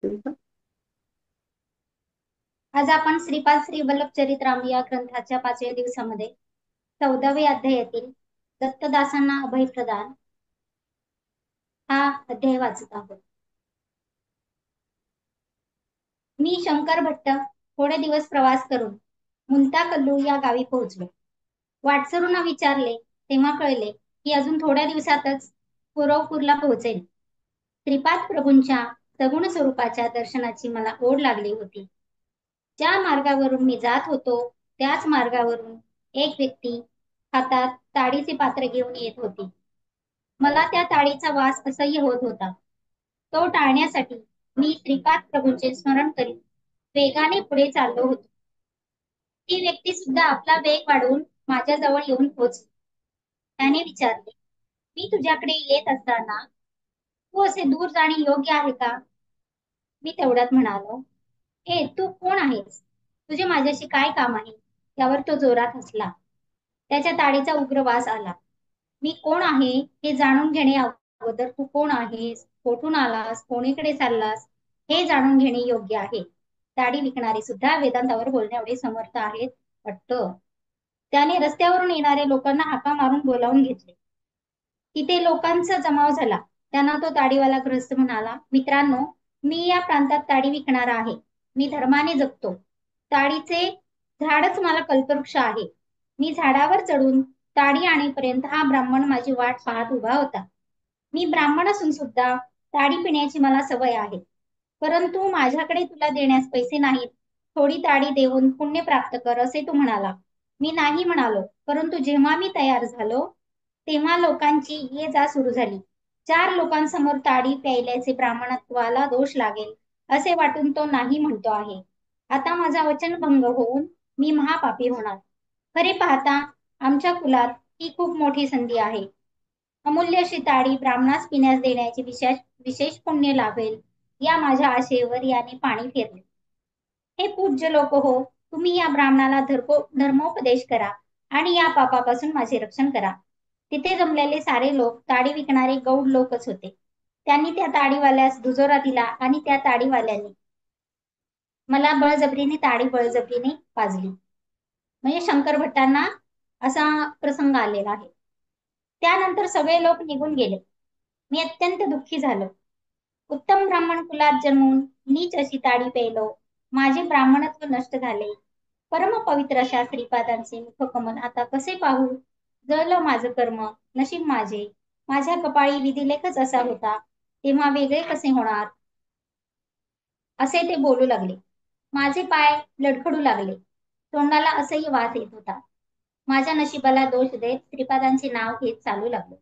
तुमचं. आज आपण श्रीपाद श्री वल्लभ चरित्राम या ग्रंथाच्या 5व्या दिवसामध्ये 14व्या अध्यायातील दत्तदासांना अभय प्रदान हा अध्याय वाचत आहोत. मी शंकर भट्ट थोडे दिवस प्रवास करून मुंताकल्लू या गावी पोहोचलो. वाटसरूंना विचारले तेव्हा कळले की अजून थोड्या दिवसातच पुरवपूरला पोहोचेल. श्रीपाद प्रभूंच्या सगुण स्वरूपाच्या दर्शनाची मला ओढ लागली होती. ज्या मार्गावरून मी जात होतो त्याच मार्गावरून एक व्यक्ती हातात ताडीचे पात्र घेऊन येत होती. मला त्या ताडीचा वास असह्य होत होता. तो टाळण्यासाठी मी श्रीपाद प्रभूंचे स्मरण करीत वेगाने पुढे चाललो होतो. ती व्यक्ती सुद्धा आपला वेग वाढवून माझ्याजवळ येऊन पोहोचली. त्याने विचारले, मी तुझ्याकडे येत असताना तू असे दूर जाणे योग्य आहे का? मी तेवढ्यात म्हणालो, हे तू कोण आहेस? तुझे माझ्याशी काय काम आहे? त्यावर तो जोरात हसला. त्याच्या ताडीचा उग्र वास आला. मी कोण आहे हे जाणून घेणे अगोदर तू कोण आहेस, कोठून आलास, कोणीकडे चाललास हे जाणून घेणे योग्य आहे. ताडी विकणारे सुद्धा वेदांतावर बोलण्या एवढे समर्थ आहेत वाटतं. त्याने रस्त्यावरून येणाऱ्या लोकांना हाका मारून बोलावून घेतले. तिथे लोकांचा जमाव झाला. त्यांना तो ताडीवाला गृहस्थ म्हणाला, मित्रांनो, मी या प्रांतात ताडी विकणारा आहे. मी धर्माने जगतो. ताडीचे झाडच मला कल्पवृक्ष आहे. मी झाडावर चढून ताडी आणेपर्यंत हा ब्राह्मण माझी वाट पाहत उभा होता. मी ब्राह्मण असून सुद्धा ताडी पिण्याची मला सवय आहे. परंतु माझ्याकडे तुला देण्यास पैसे नाहीत. थोडी ताडी देऊन पुण्य प्राप्त कर असे तू म्हणाला. मी नाही म्हणालो. परंतु जेव्हा मी तयार झालो तेव्हा लोकांची ये जा सुरू झाली. 4 लोकांसमोर ताडी प्यायल्याचे ब्राह्मणत्वाला दोष लागेल असे वाटून तो नाही म्हणतो आहे. आता माझा वचनभंग होऊन मी महापापी होणार. खरे पाहता आमच्या कुलात ही खूप मोठी संधी आहे. अमूल्य अशी ताडी ब्राह्मणास पिण्यास देण्याचे विशेष विशेष पुण्य लाभेल या माझ्या आशेवर याने पाणी फिरले. हे पूज्य लोक हो, तुम्ही या ब्राह्मणाला धर्मोपदेश करा आणि या पापापासून माझे रक्षण करा. तिथे जमलेले सारे लोक ताडी विकणारे गौड लोकच होते. त्यांनी त्या ताडीवाल्यास दुजोरा दिला आणि त्या ताडीवाल्याने मला बळजबरीने ताडी बळजबरीने पाजली. म्हणजे शंकर भट्टांना असा प्रसंग आलेला आहे. त्यानंतर सगळे लोक निघून गेले. मी अत्यंत दुःखी झालो. उत्तम ब्राह्मण कुलात जन्मून नीच अशी ताडी पेलो. माझे ब्राह्मणत्व नष्ट झाले. परम पवित्र अशा श्रीपादांचे मुखकमल आता कसे पाहू? जळलं माझं कर्म, नशीब माझे. माझ्या कपाळी विधिलेखच असा होता, तेव्हा वेगळे कसे होणार? असे ते बोलू लागले. माझे पाय लडखडू लागले. तोंडाला असह्य वास येत होता. माझ्या नशिबाला दोष देत श्रीपादांचे नाव घेत चालू लागलो.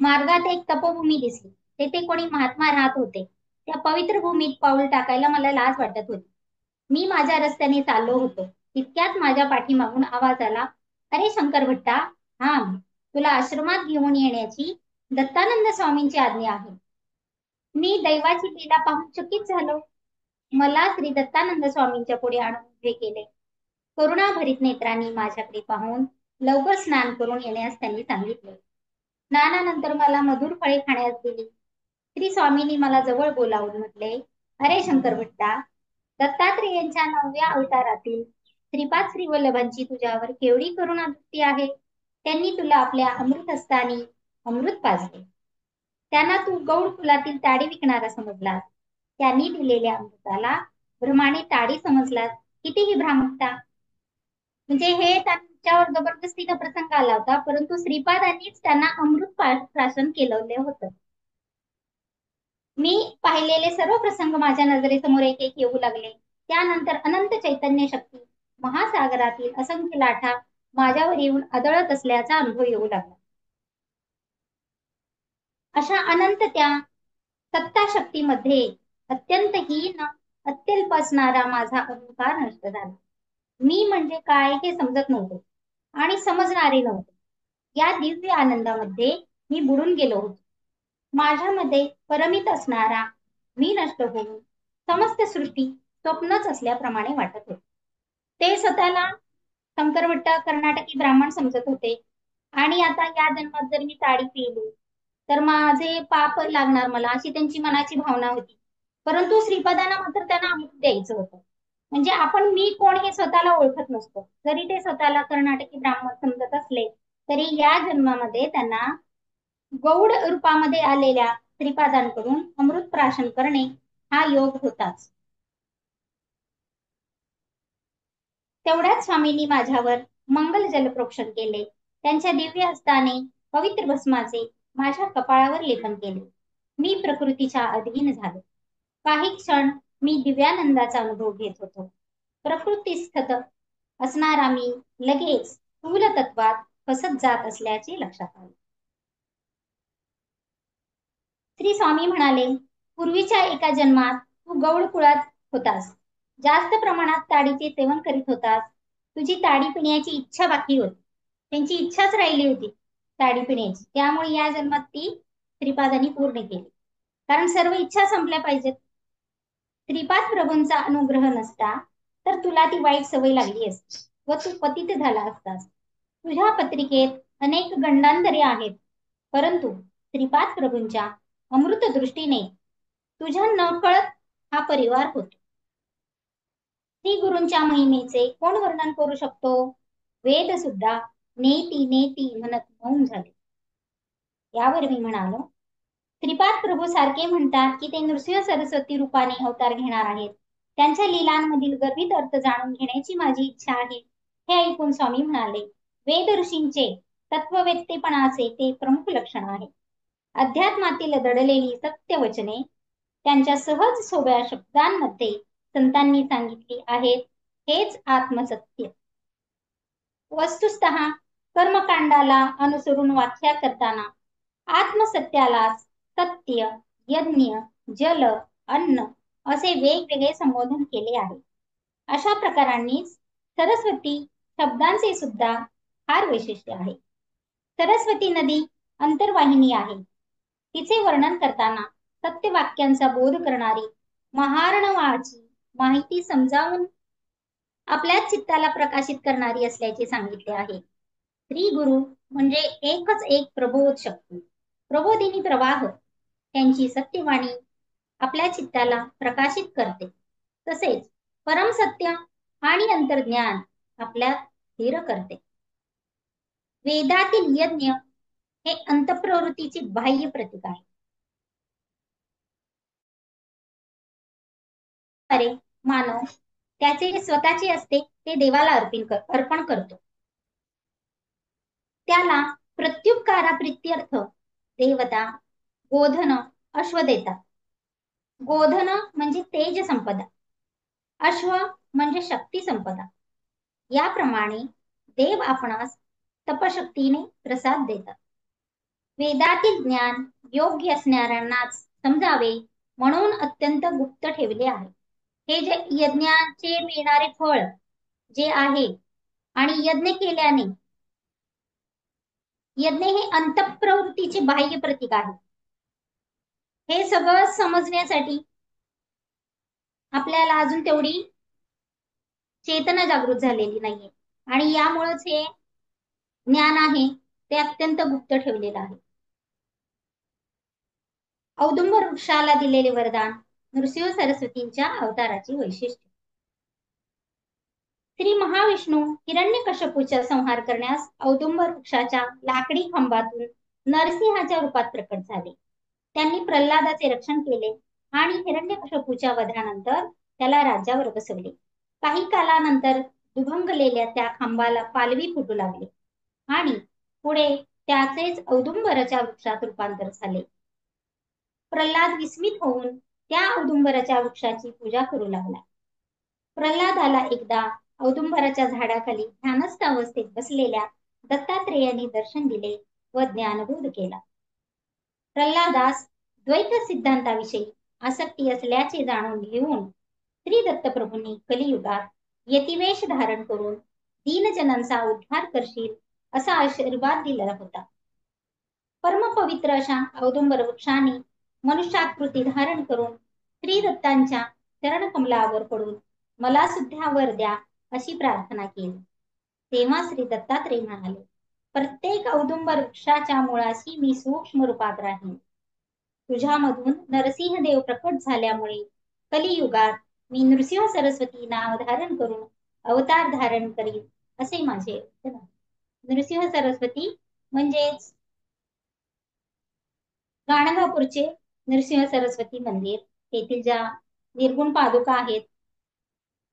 मार्गात एक तपोभूमी दिसली. तेथे कोणी महात्मा राहत होते. त्या पवित्र भूमीत पाऊल टाकायला मला लाज वाटत होती. मी माझ्या रस्त्याने चाललो होतो. तितक्यात माझ्या पाठीमागून आवाज आला, अरे शंकर भट्टा, थांब. तुला आश्रमात घेऊन येण्याची दत्तानंद स्वामींची आज्ञा आहे. मी दैवाची लीला पाहून चकित झालो. मला श्री दत्तानंद स्वामींच्या पुढे आणून उभे केले. करुणाभरीत नेत्रांनी माझ्याकडे पाहून लवकर स्नान करून येण्यास त्यांनी सांगितले. स्नानानंतर मला मधुर फळे खाण्यास दिली. श्री स्वामींनी मला जवळ बोलावून म्हटले, अरे शंकर भट्टा, दत्तात्रेयांच्या 9व्या अवतारातील श्रीपाद श्री वल्लभांची तुझ्यावर केवढी करुणा दृष्टी आहे. त्यांनी तुला आपल्या अमृत हस्तानी अमृत पाजले. त्यांना तू गौड कुलातील ताडी विकणारा समजलास. त्यांनी दिलेल्या अमृताला भ्रमाने ताडी समजलास. कितीही भ्रामकता. म्हणजे हे त्यांच्यावर जबरदस्तीचा प्रसंग आला होता, परंतु श्रीपादांनीच त्यांना अमृत प्राशन केलेलं होतं. मी पाहिलेले सर्व प्रसंग माझ्या नजरेसमोर एक एक येऊ लागले. त्यानंतर अनंत चैतन्य शक्ती महासागरातील असंख्य लाटा माझ्यावर येऊन आदळत असल्याचा अनुभव येऊ लागला. अशा अनंत त्या सत्ता शक्तीमध्ये अत्यंत हीन अत्यल्प असणारा माझा अहंकार नष्ट झाला. मी म्हणजे काय हे समजत नव्हते आणि समजणारे नव्हते. या दिव्य आनंदामध्ये मी बुडून गेलो होतो. माझ्यामध्ये परमित असणारा मी नष्ट होऊन समस्त सृष्टी स्वप्नच असल्याप्रमाणे वाटत होते. ते स्वतःला शंकरभट्ट कर्नाटकी ब्राह्मण समजत होते आणि आता या जन्मात जर मी ताडी पिली तर माझे पाप लागणार मला, अशी त्यांची मनाची भावना होती. परंतु श्रीपादांना मात्र त्यांना अमृत द्यायचं होतं. म्हणजे आपण मी कोण हे स्वतःला ओळखत नसतो. जरी ते स्वतःला कर्नाटकी ब्राह्मण समजत असले तरी या जन्मामध्ये त्यांना गौड रूपामध्ये आलेल्या श्रीपादांकडून अमृत प्राशन करणे हा योग होताच. तेवढ्याच स्वामींनी माझ्यावर मंगल जलप्रोक्षण केले. त्यांच्या दिव्य हस्ताने पवित्र भस्माचे माझ्या कपाळावर लेपन केले. मी प्रकृतीच्या अधीन झालो. काही क्षण मी दिव्यानंदाचा अनुभव घेत होतो. प्रकृतीस्थ असणारा मी लगेच स्थूल तत्वात फसत जात असल्याचे लक्षात आले. श्री स्वामी म्हणाले, पूर्वीच्या एका जन्मात तू गौड कुळात होतास. जास्त प्रमाणात ताडीचे सेवन करीत होतास. तुझी ताडी पिण्याची इच्छा बाकी होती. त्यांची इच्छाच राहिली होती ताडी पिण्याची. त्यामुळे या जन्मात ती श्रीपादांनी पूर्ण केली. कारण सर्व इच्छा संपल्या पाहिजेत. श्रीपाद प्रभूंचा अनुग्रह नसता तर तुला ती वाईट सवय लागली असती व तू पतित झाला असतास. तुझ्या पत्रिकेत अनेक गंडांतरे आहेत, परंतु श्रीपाद प्रभूंच्या अमृत दृष्टीने तुझ्या नकळत हा परिवार होतो. श्री गुरूंच्या महिमेचे कोण वर्णन करू शकतो? वेद सुद्धा नेती नेती म्हणत मौन झाले. यावर मी म्हणालो, श्रीपाद प्रभू सारखे म्हणतात की ते नृसिंह सरस्वती रूपाने अवतार घेणार आहेत. त्यांच्या लीलांमधील गर्भित अर्थ जाणून घेण्याची माझी इच्छा आहे. हे ऐकून स्वामी म्हणाले, वेद ऋषींचे तत्ववेत्तेपणाचे ते प्रमुख लक्षण आहे. अध्यात्मातील दडलेली सत्य वचने त्यांच्या सहज सोप्या शब्दांमध्ये संतांनी सांगितली आहेत. हेच आत्मसत्य. वस्तुतः कर्मकांडाला अनुसरून व्याख्या करताना आत्मसत्यालाच सत्य, यज्ञ, जल, अन्न असे वेगवेगळे संबोधन केले आहे. अशा प्रकारांनीच सरस्वती शब्दांचे सुद्धा फार वैशिष्ट्य आहे. सरस्वती नदी अंतर्वाहिनी आहे. तिचे वर्णन करताना सत्यवाक्यांचा बोध करणारी महार्णवाची माहिती समजावून आपल्या चित्ताला प्रकाशित करणारी असल्याचे सांगितले आहे. श्री गुरु म्हणजे एकच एक प्रबोध शक्ती, प्रबोधिनी प्रवाह. त्यांची सत्यवाणी आपल्या चित्ताला प्रकाशित करते. तसेच परमसत्य आणि अंतर्ज्ञान आपल्यात स्थिर करते. वेदातील यज्ञ हे अंतःप्रवृत्तीचे बाह्य प्रतीक आहे. अरे मानव त्याचे स्वतःचे असते ते देवाला अर्पण करतो. त्याला प्रत्युपकारा प्रित्यर्थ देवता गोधन अश्व देतात. गोधन म्हणजे तेज संपदा, अश्व म्हणजे शक्ती संपदा. याप्रमाणे देव आपणास तपशक्तीने प्रसाद देतात. वेदातील ज्ञान योग्य असणाऱ्यांनाच समजावे म्हणून अत्यंत गुप्त ठेवले आहे. हे जे यज्ञाचे मिळणारे फळ जे आहे आणि यज्ञ केल्याने यज्ञ हे अंतःप्रवृत्तीचे बाह्य प्रतीक आहे. हे सगळं समजण्यासाठी आपल्याला अजून तेवढी चेतना जागृत झालेली नाहीये आणि यामुळेच हे ज्ञान आहे ते अत्यंत गुप्त ठेवलेलं आहे. औदुंबर वृक्षाला दिलेले वरदान नृसिंह सरस्वतींच्या अवताराची वैशिष्ट्य. श्री महाविष्णू हिरण्यकश्यपूचा संहार करण्यास औदुंबर वृक्षाच्या लाकडी खांबातून नरसिंहाच्या रूपात प्रकट झाले. त्यांनी प्रल्हादाचे रक्षण केले आणि हिरण्यकश्यपूच्या वधानंतर त्याला राज्यावर बसवले. काही कालानंतर दुभंगलेल्या त्या खांबाला पालवी फुटू लागले आणि पुढे त्याचेच औदुंबराच्या वृक्षात रूपांतर झाले. प्रल्हाद विस्मित होऊन त्या औदुंबराच्या वृक्षाची पूजा करू लागला. प्रल्हादाला एकदा औदुंबराच्या झाडाखाली ध्यानस्थ अवस्थेत बसलेल्या दत्तात्रेयांनी दर्शन दिले व ज्ञानबोध केला. प्रल्हादास द्वैत सिद्धांताविषयी आसक्ती असल्याचे जाणून घेऊन श्री दत्तप्रभूंनी कलियुगात यतिवेश धारण करून दीनजनांचा उद्धार करशील असा आशीर्वाद दिला होता. परमपवित्र अशा औदुंबर वृक्षाने मनुष्याकृती धारण करून श्री दत्तांच्या चरणकमलावर पडून मला सुद्धा वर द्या अशी प्रार्थना केली. तेव्हा श्री दत्तात्रेय म्हणाले, प्रत्येक औदुंबर वृक्षाच्या मुळाशी मी सूक्ष्म रूपात राहीन. तुझ्यामधून नरसिंहदेव प्रकट झाल्यामुळे कलियुगात मी नृसिंह सरस्वती नाव धारण करून अवतार धारण करीन, असे माझे वचन आहे. नृसिंह सरस्वती म्हणजेच गाणगापूरचे नृसिंह सरस्वती मंदिर, येथील ज्या निर्गुण पादुका आहेत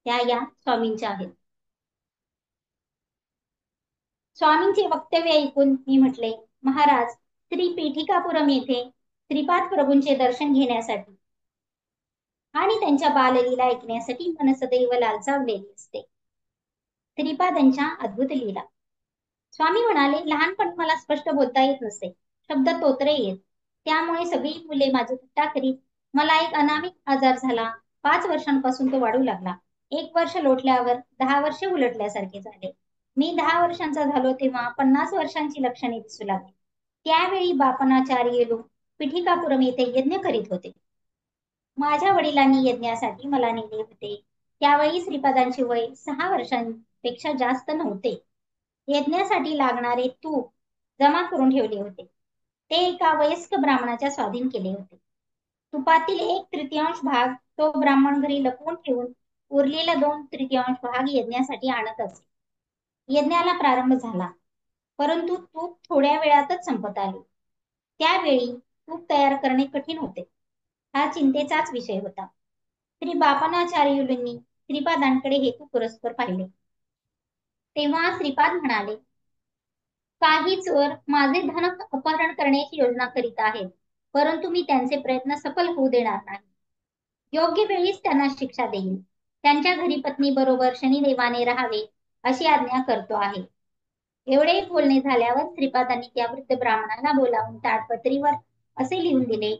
त्या या स्वामींच्या आहेत. स्वामींचे वक्तव्य ऐकून मी म्हटले, महाराज, श्री पीठिकापुरम येथे श्रीपाद प्रभूंचे दर्शन घेण्यासाठी आणि त्यांच्या बाललीला ऐकण्यासाठी मन सदैव लालचावलेली असते. श्रीपादांच्या अद्भुत लीला. स्वामी म्हणाले, लहानपणी मला स्पष्ट बोलता येत नसे, शब्द तोतरे येत. त्यामुळे सगळी मुले माझी थट्टा करीत. मला एक अनामिक आजार झाला. 5 वर्षांपासून तो वाढू लागला. 1 वर्ष लोटल्यावर 10 वर्षे उलटल्यासारखे झाले. मी 10 वर्षांचा झालो तेव्हा 50 वर्षांची लक्षणे दिसू लागली. त्यावेळी बापनाचार्य लोक पिठिकापुरम येथे यज्ञ करीत होते. माझ्या वडिलांनी यज्ञासाठी मला नेले होते. त्यावेळी श्रीपादांचे वय 6 वर्षांपेक्षा जास्त नव्हते. यज्ञासाठी लागणारे तूप जमा करून ठेवले होते. ते एका वयस्क ब्राह्मणाच्या स्वाधीन केले होते. तुपातील 1/3 भाग तो ब्राह्मण घरी लपवून ठेवून उरलेला 2/3 भाग यज्ञासाठी आणत असे. यज्ञाला प्रारंभ झाला, परंतु तूप थोड्या वेळातच संपत आले. त्यावेळी तूप तयार करणे कठीण होते. हा चिंतेचाच विषय होता. श्री बापनाचार्युलंनी श्रीपादांकडे हेतू पुरस्पर पाहिले. तेव्हा श्रीपाद म्हणाले, काही चोर माझे धन अपहरण करण्याची योजना करीत आहेत, परंतु मी त्यांचे प्रयत्न सफल होऊ देणार नाही. योग्य वेळीच त्यांना शिक्षा देईन. त्यांच्या घरी पत्नी बरोबर शनिदेवाने राहावे अशी आज्ञा करतो आहे. एवढे बोलणे झाल्यावर श्रीपादांनी त्या वृद्ध ब्राह्मणाला बोलावून ताडपत्रीवर असे लिहून दिले,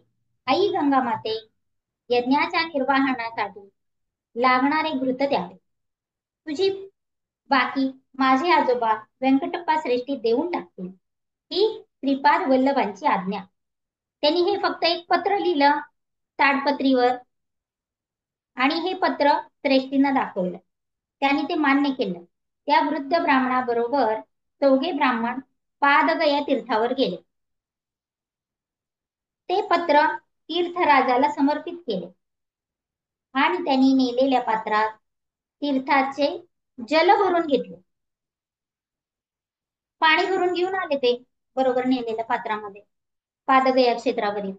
आई गंगा माते, यज्ञाच्या निर्वाहनासाठी लागणारे घृत द्यावे. तुझी बाकी माझे आजोबा व्यंकटप्पा श्रेष्ठी देऊन टाकतील. ही श्रीपाद वल्लभांची आज्ञा. त्यांनी हे फक्त एक पत्र लिहिलं ताडपत्रीवर आणि हे पत्र श्रेष्ठींना दाखवलं. त्यांनी ते मान्य केलं. त्या वृद्ध ब्राह्मणाबरोबर 4 ब्राह्मण पादगया तीर्थावर गेले. ते पत्र तीर्थराजाला समर्पित केले आणि त्यांनी नेलेल्या पात्रात तीर्थाचे जल भरून घेतले. पाणी भरून घेऊन आले ते बरोबर नेलेल्या पात्रामध्ये पादगया क्षेत्रावरील.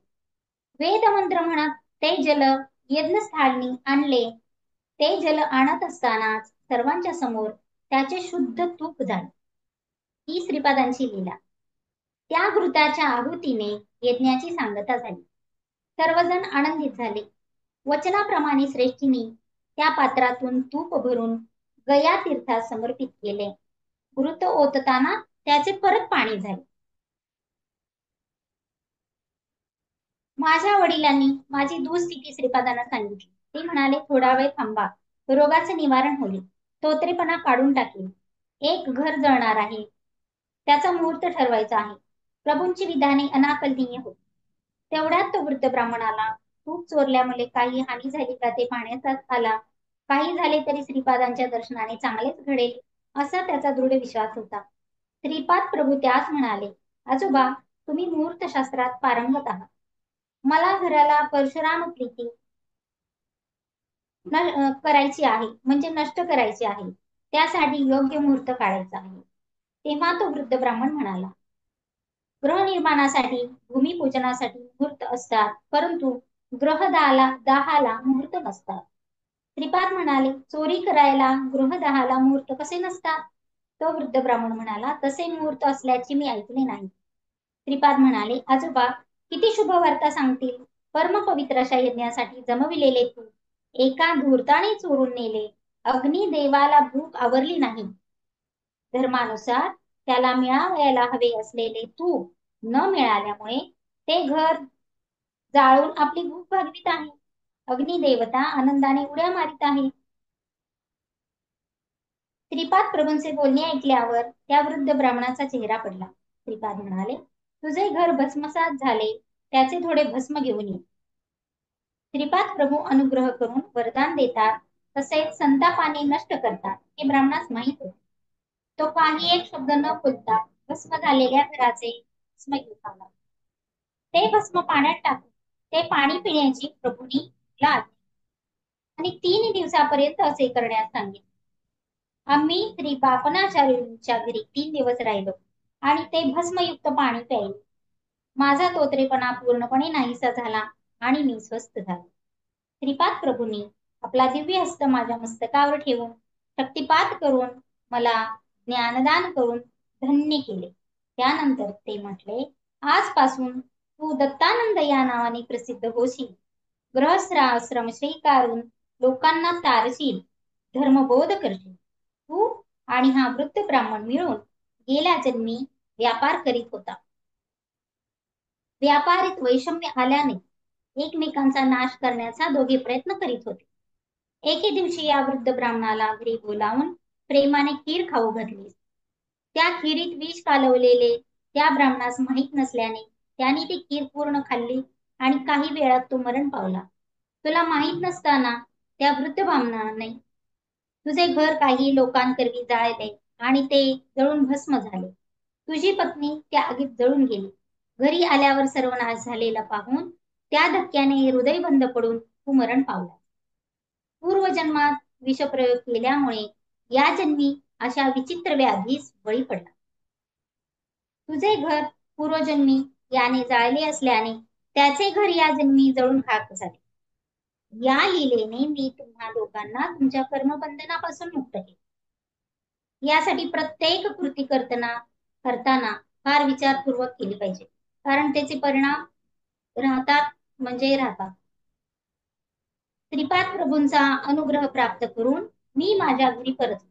वेद मंत्र म्हणत ते जल यज्ञस्थानी आणले. ते जल आणत असतानाच सर्वांच्या समोर त्याचे शुद्ध तूप झाले. ही श्रीपादांची लीला. त्या घृताच्या आहुतीने यज्ञाची सांगता झाली. सर्वजण आनंदित झाले. वचनाप्रमाणे श्रेष्ठींनी त्या पात्रातून तूप भरून गया तीर्थात समर्पित केले. घृत ओतताना त्याचे परत पाणी झाले. माझ्या वडिलांनी माझी दुःस्थिती श्रीपादांना सांगितली. ते म्हणाले, थोडा वेळ थांबा, रोगाचे निवारण होईल, तोतरेपणा काढून टाकेल. एक घर जळणार आहे, त्याचा मुहूर्त ठरवायचा आहे. प्रभूंची विधाने अनाकलनीय होती. तेवढ्यात तो वृद्ध ब्राह्मणाला तूप चोरल्यामुळे काही हानी झाली का ते पाहण्याचाच आला. काही झाले तरी श्रीपादांच्या दर्शनाने चांगलेच घडेल असा त्याचा दृढ विश्वास होता. श्रीपाद प्रभू त्यास म्हणाले, आजोबा, तुम्ही मुहूर्तशास्त्रात पारंगत आहात. मला घराला परशुराम प्रीती करायची आहे, म्हणजे नष्ट करायची आहे. त्यासाठी योग्य मुहूर्त काढायचा आहे. तेव्हा तो वृद्ध ब्राह्मण म्हणाला, गृहनिर्माणासाठी, भूमिपूजनासाठी मुहूर्त असतात, परंतु गृहदाहाला मुहूर्त नसतात. श्रीपाद म्हणाले, चोरी करायला गृहदाहाला मुहूर्त कसे नसतात? तो वृद्ध ब्राह्मण म्हणाला, तसे मुहूर्त असल्याचे मी ऐकले नाही. श्रीपाद म्हणाले, आजोबा, किती शुभ वार्ता सांगतील. परमपवित्र अशा यज्ञासाठी जमविलेले तूप एका धूर्ताने चोरून नेले. अग्निदेवाला भूक आवरली नाही. धर्मानुसार त्याला मिळावयाला हवे असलेले तूप न मिळाल्यामुळे ते घर जाळून आपली भूक भागवित आहे. अग्निदेवता आनंदाने उड्या मारित आहे. श्रीपाद प्रभूंचे बोलणे ऐकल्यावर त्या वृद्ध ब्राह्मणाचा चेहरा पडला. श्रीपाद म्हणाले, तुझे घर भस्मसात झाले, त्याचे थोडे भस्म घेऊन ये. श्रीपाद प्रभू अनुग्रह करून वरदान देतात, तसेच संतापाने नष्ट करतात हे ब्राह्मणास माहीत होते. तो काही एक शब्द न बोलता भस्म झालेल्या घराचे भस्म घेऊन आला. ते भस्म पाण्यात टाकून ते पाणी पिण्याची प्रभूंनी ला आणि 3 दिवसापर्यंत असे करण्यास सांगितले. आम्ही श्री बापनाचार्यांच्या घरी 3 दिवस राहिलो आणि ते भस्मयुक्त पाणी प्यायले. माझा तोत्रेपणा पूर्णपणे नाहीसा झाला आणि मी स्वस्थ झालो. श्रीपाद प्रभूंनी आपला दिव्य हस्त माझ्या मस्तकावर ठेवून शक्तिपात करून मला ज्ञानदान करून धन्य केले. त्यानंतर ते म्हटले, आजपासून तू दत्तानंद या नावाने प्रसिद्ध होशील. गृहस्थाश्रम स्वीकारून लोकांना तारशील, धर्मबोध करशील. तू आणि हा वृद्ध ब्राह्मण मिळून गेल्या जन्मी व्यापार करीत होता. व्यापारीत वैषम्य आल्याने एकमेकांचा नाश करण्याचा दोघे प्रयत्न करीत होते. एके दिवशी या वृद्ध ब्राह्मणाला घरी बोलावून प्रेमाने खीर खाऊ घातली. त्या खीरीत विष कालवलेले त्या ब्राह्मणास माहीत नसल्याने त्याने ती खीर पूर्ण खाल्ली आणि काही वेळात तो मरण पावला. तुला माहीत नसताना त्या वृद्ध ब्राह्मणाने तुझे घर काही लोकांकरवी जाळले आणि ते जळून भस्म झाले. तुझी पत्नी त्या आगीत जळून गेली. घरी आल्यावर सर्वनाश झालेला पाहून त्या धक्क्याने हृदय बंद पडून तू मरण पावला. पूर्वजन्मात विषप्रयोग केल्यामुळे या जन्मी अशा विचित्र व्याधीस बळी पडला. तुझे घर पूर्वजन्मी याने जाळले असल्याने त्याचे घर या जन्मी जळून खाक झाले. या लीलेने मी तुम्हा लोकांना तुमच्या कर्मबंधनापासून मुक्त केले. यासाठी प्रत्येक कृती करताना फार विचारपूर्वक केली पाहिजे, कारण त्याचे परिणाम राहतात. श्रीपाद प्रभूंचा अनुग्रह प्राप्त करून मी माझ्या घरी परतलो.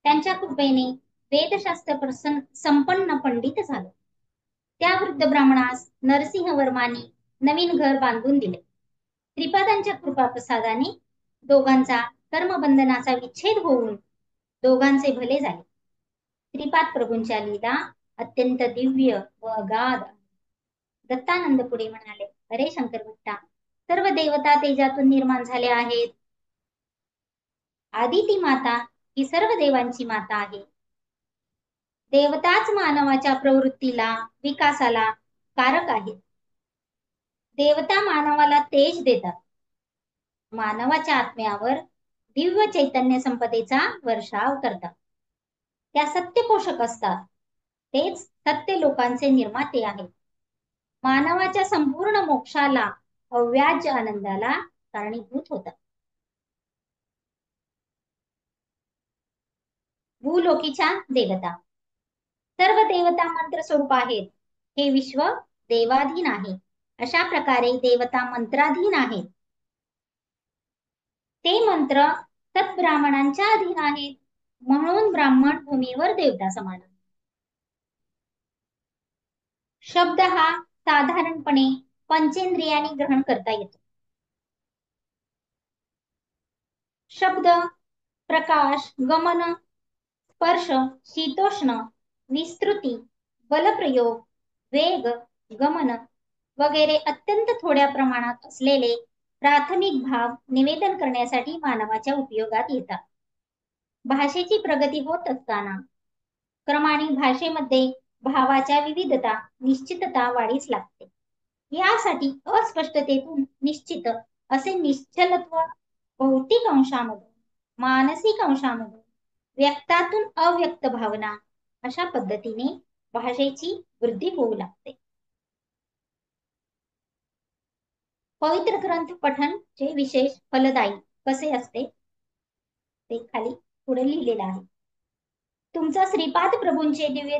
त्यांच्या कृपेने वेदशास्त्र संपन्न पंडित झालो. त्या वृद्ध ब्राह्मणास नरसिंह वर्माने नवीन घर बांधून दिले. श्रीपादांच्या कृपाप्रसादाने दोघांचा कर्मबंधनाचा विच्छेद होऊन दोघांचे भले झाले. श्रीपाद प्रभूंच्या लीला अत्यंत दिव्य व अगाध. दत्तानंद पुढे म्हणाले, अरे शंकर भट्टा, सर्व देवता तेजातून निर्माण झाले आहेत. आदिती माता ही सर्व देवांची माता आहे. देवताच मानवाच्या प्रवृत्तीला विकासाला कारक आहेत. देवता मानवाला तेज देतात. मानवाच्या आत्म्यावर दिव्य चैतन्य संपदेचा वर्षाव करतात. त्या सत्य पोषक असतात. तेच सत्य लोकांचे निर्माते आहेत. मानवाच्या संपूर्ण मोक्षाला अव्याज्य आनंदाला कारणीभूत होतात. भूलोकीच्या देवता सर्व देवता मंत्र स्वरूप आहेत. हे विश्व देवाधीन आहे. अशा प्रकारे देवता मंत्राधीन आहेत. ते मंत्र सद्ब्राह्मणांच्या अधीन आहेत. म्हणून ब्राह्मण भूमीवर देवता समान. शब्द हा साधारणपणे पंचेंद्रियांनी ग्रहण करता येतो. शब्द प्रकाश, गमन, स्पर्श, शीतोष्ण, विस्तृती, बलप्रयोग, वेग, गमन वगैरे अत्यंत थोड्या प्रमाणात असलेले प्राथमिक भाव निवेदन करण्यासाठी मानवाच्या उपयोगात येतात. भाषेची प्रगती होत असताना क्रमाने भाषेमध्ये भावाच्या विविधता, निश्चितता वाढीस लागते. यासाठी अस्पष्टतेतून निश्चित असे निश्चलत्व भौतिक अंशामधून, मानसिक अंशामधून, व्यक्तातून अव्यक्त भावना अशा पद्धतीने भाषेची वृद्धी होऊ लागते. पवित्र ग्रंथ पठण चे विशेष फलदायी कसे असते ते खाली पुढे लिहिलेलं आहे. तुमचा श्रीपाद प्रभूंचे दिव्य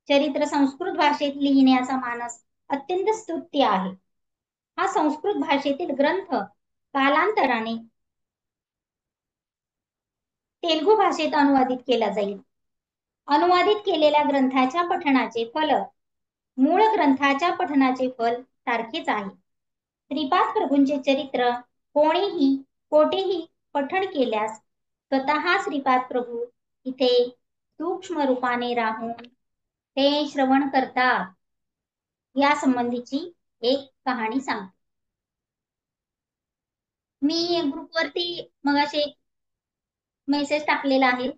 चरित्र संस्कृत भाषेत लिहिण्याचा मानस अत्यंत स्तुत्य आहे. हा संस्कृत भाषेतील ग्रंथ कालांतराने तेलुगू भाषेत अनुवादित केला जाईल. अनुवादित केलेल्या ग्रंथाच्या पठणाचे फल मूळ ग्रंथाच्या पठणाचे फल सारखेच आहे. श्रीपाद प्रभूंचे चरित्र कोणीही कोठेही पठण केल्यास स्वतः श्रीपाद प्रभू इथे सूक्ष्म रूपाने राहून ते श्रवण करतात. या संबंधीची एक कहाणी सांगते. मी ग्रुपवरती मगाशी मेसेज टाकलेला आहे.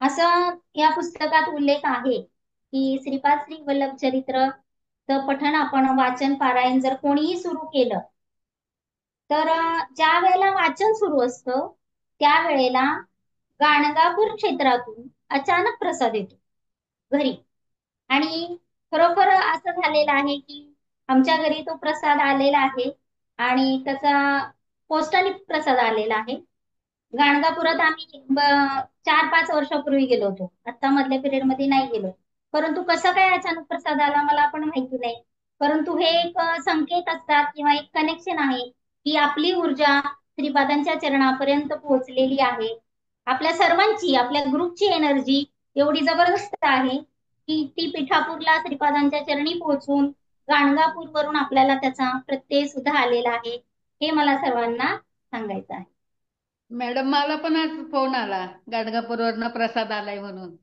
असं या पुस्तकात उल्लेख आहे की श्रीपाद श्री वल्लभ चरित्र पठण आपण वाचन पारायण जर कोणीही सुरू केलं तर ज्या वेळेला वाचन सुरू असतं त्यावेळेला गाणगापूर क्षेत्रातून अचानक प्रसाद येतो घरी. आणि खरोखर असं झालेलं आहे की आमच्या घरी तो प्रसाद आलेला आहे आणि त्याचा पोस्टाने प्रसाद आलेला आहे. गाणगापुरात आम्ही 4-5 वर्षापूर्वी गेलो होतो. आता मधल्या पिरियड मध्ये नाही गेलो. परंतु कसा काय अचानक प्रसाद आला मला पण माहिती नाही. परंतु हे एक संकेत असतात किंवा एक कनेक्शन आहे की आपली ऊर्जा श्रीपादांच्या चरणापर्यंत पोहोचलेली आहे. आपल्या सर्वांची, आपल्या ग्रुपची एनर्जी एवढी जबरदस्त आहे की ती पिठापूरला श्रीपादांच्या चरणी पोहोचून गाणगापूर वरून आपल्याला त्याचा प्रत्यय सुद्धा आलेला आहे. हे मला सर्वांना सांगायचं आहे. मॅडम, मला पण आज फोन आला, गाणगापूरवरनं प्रसाद आलाय म्हणून.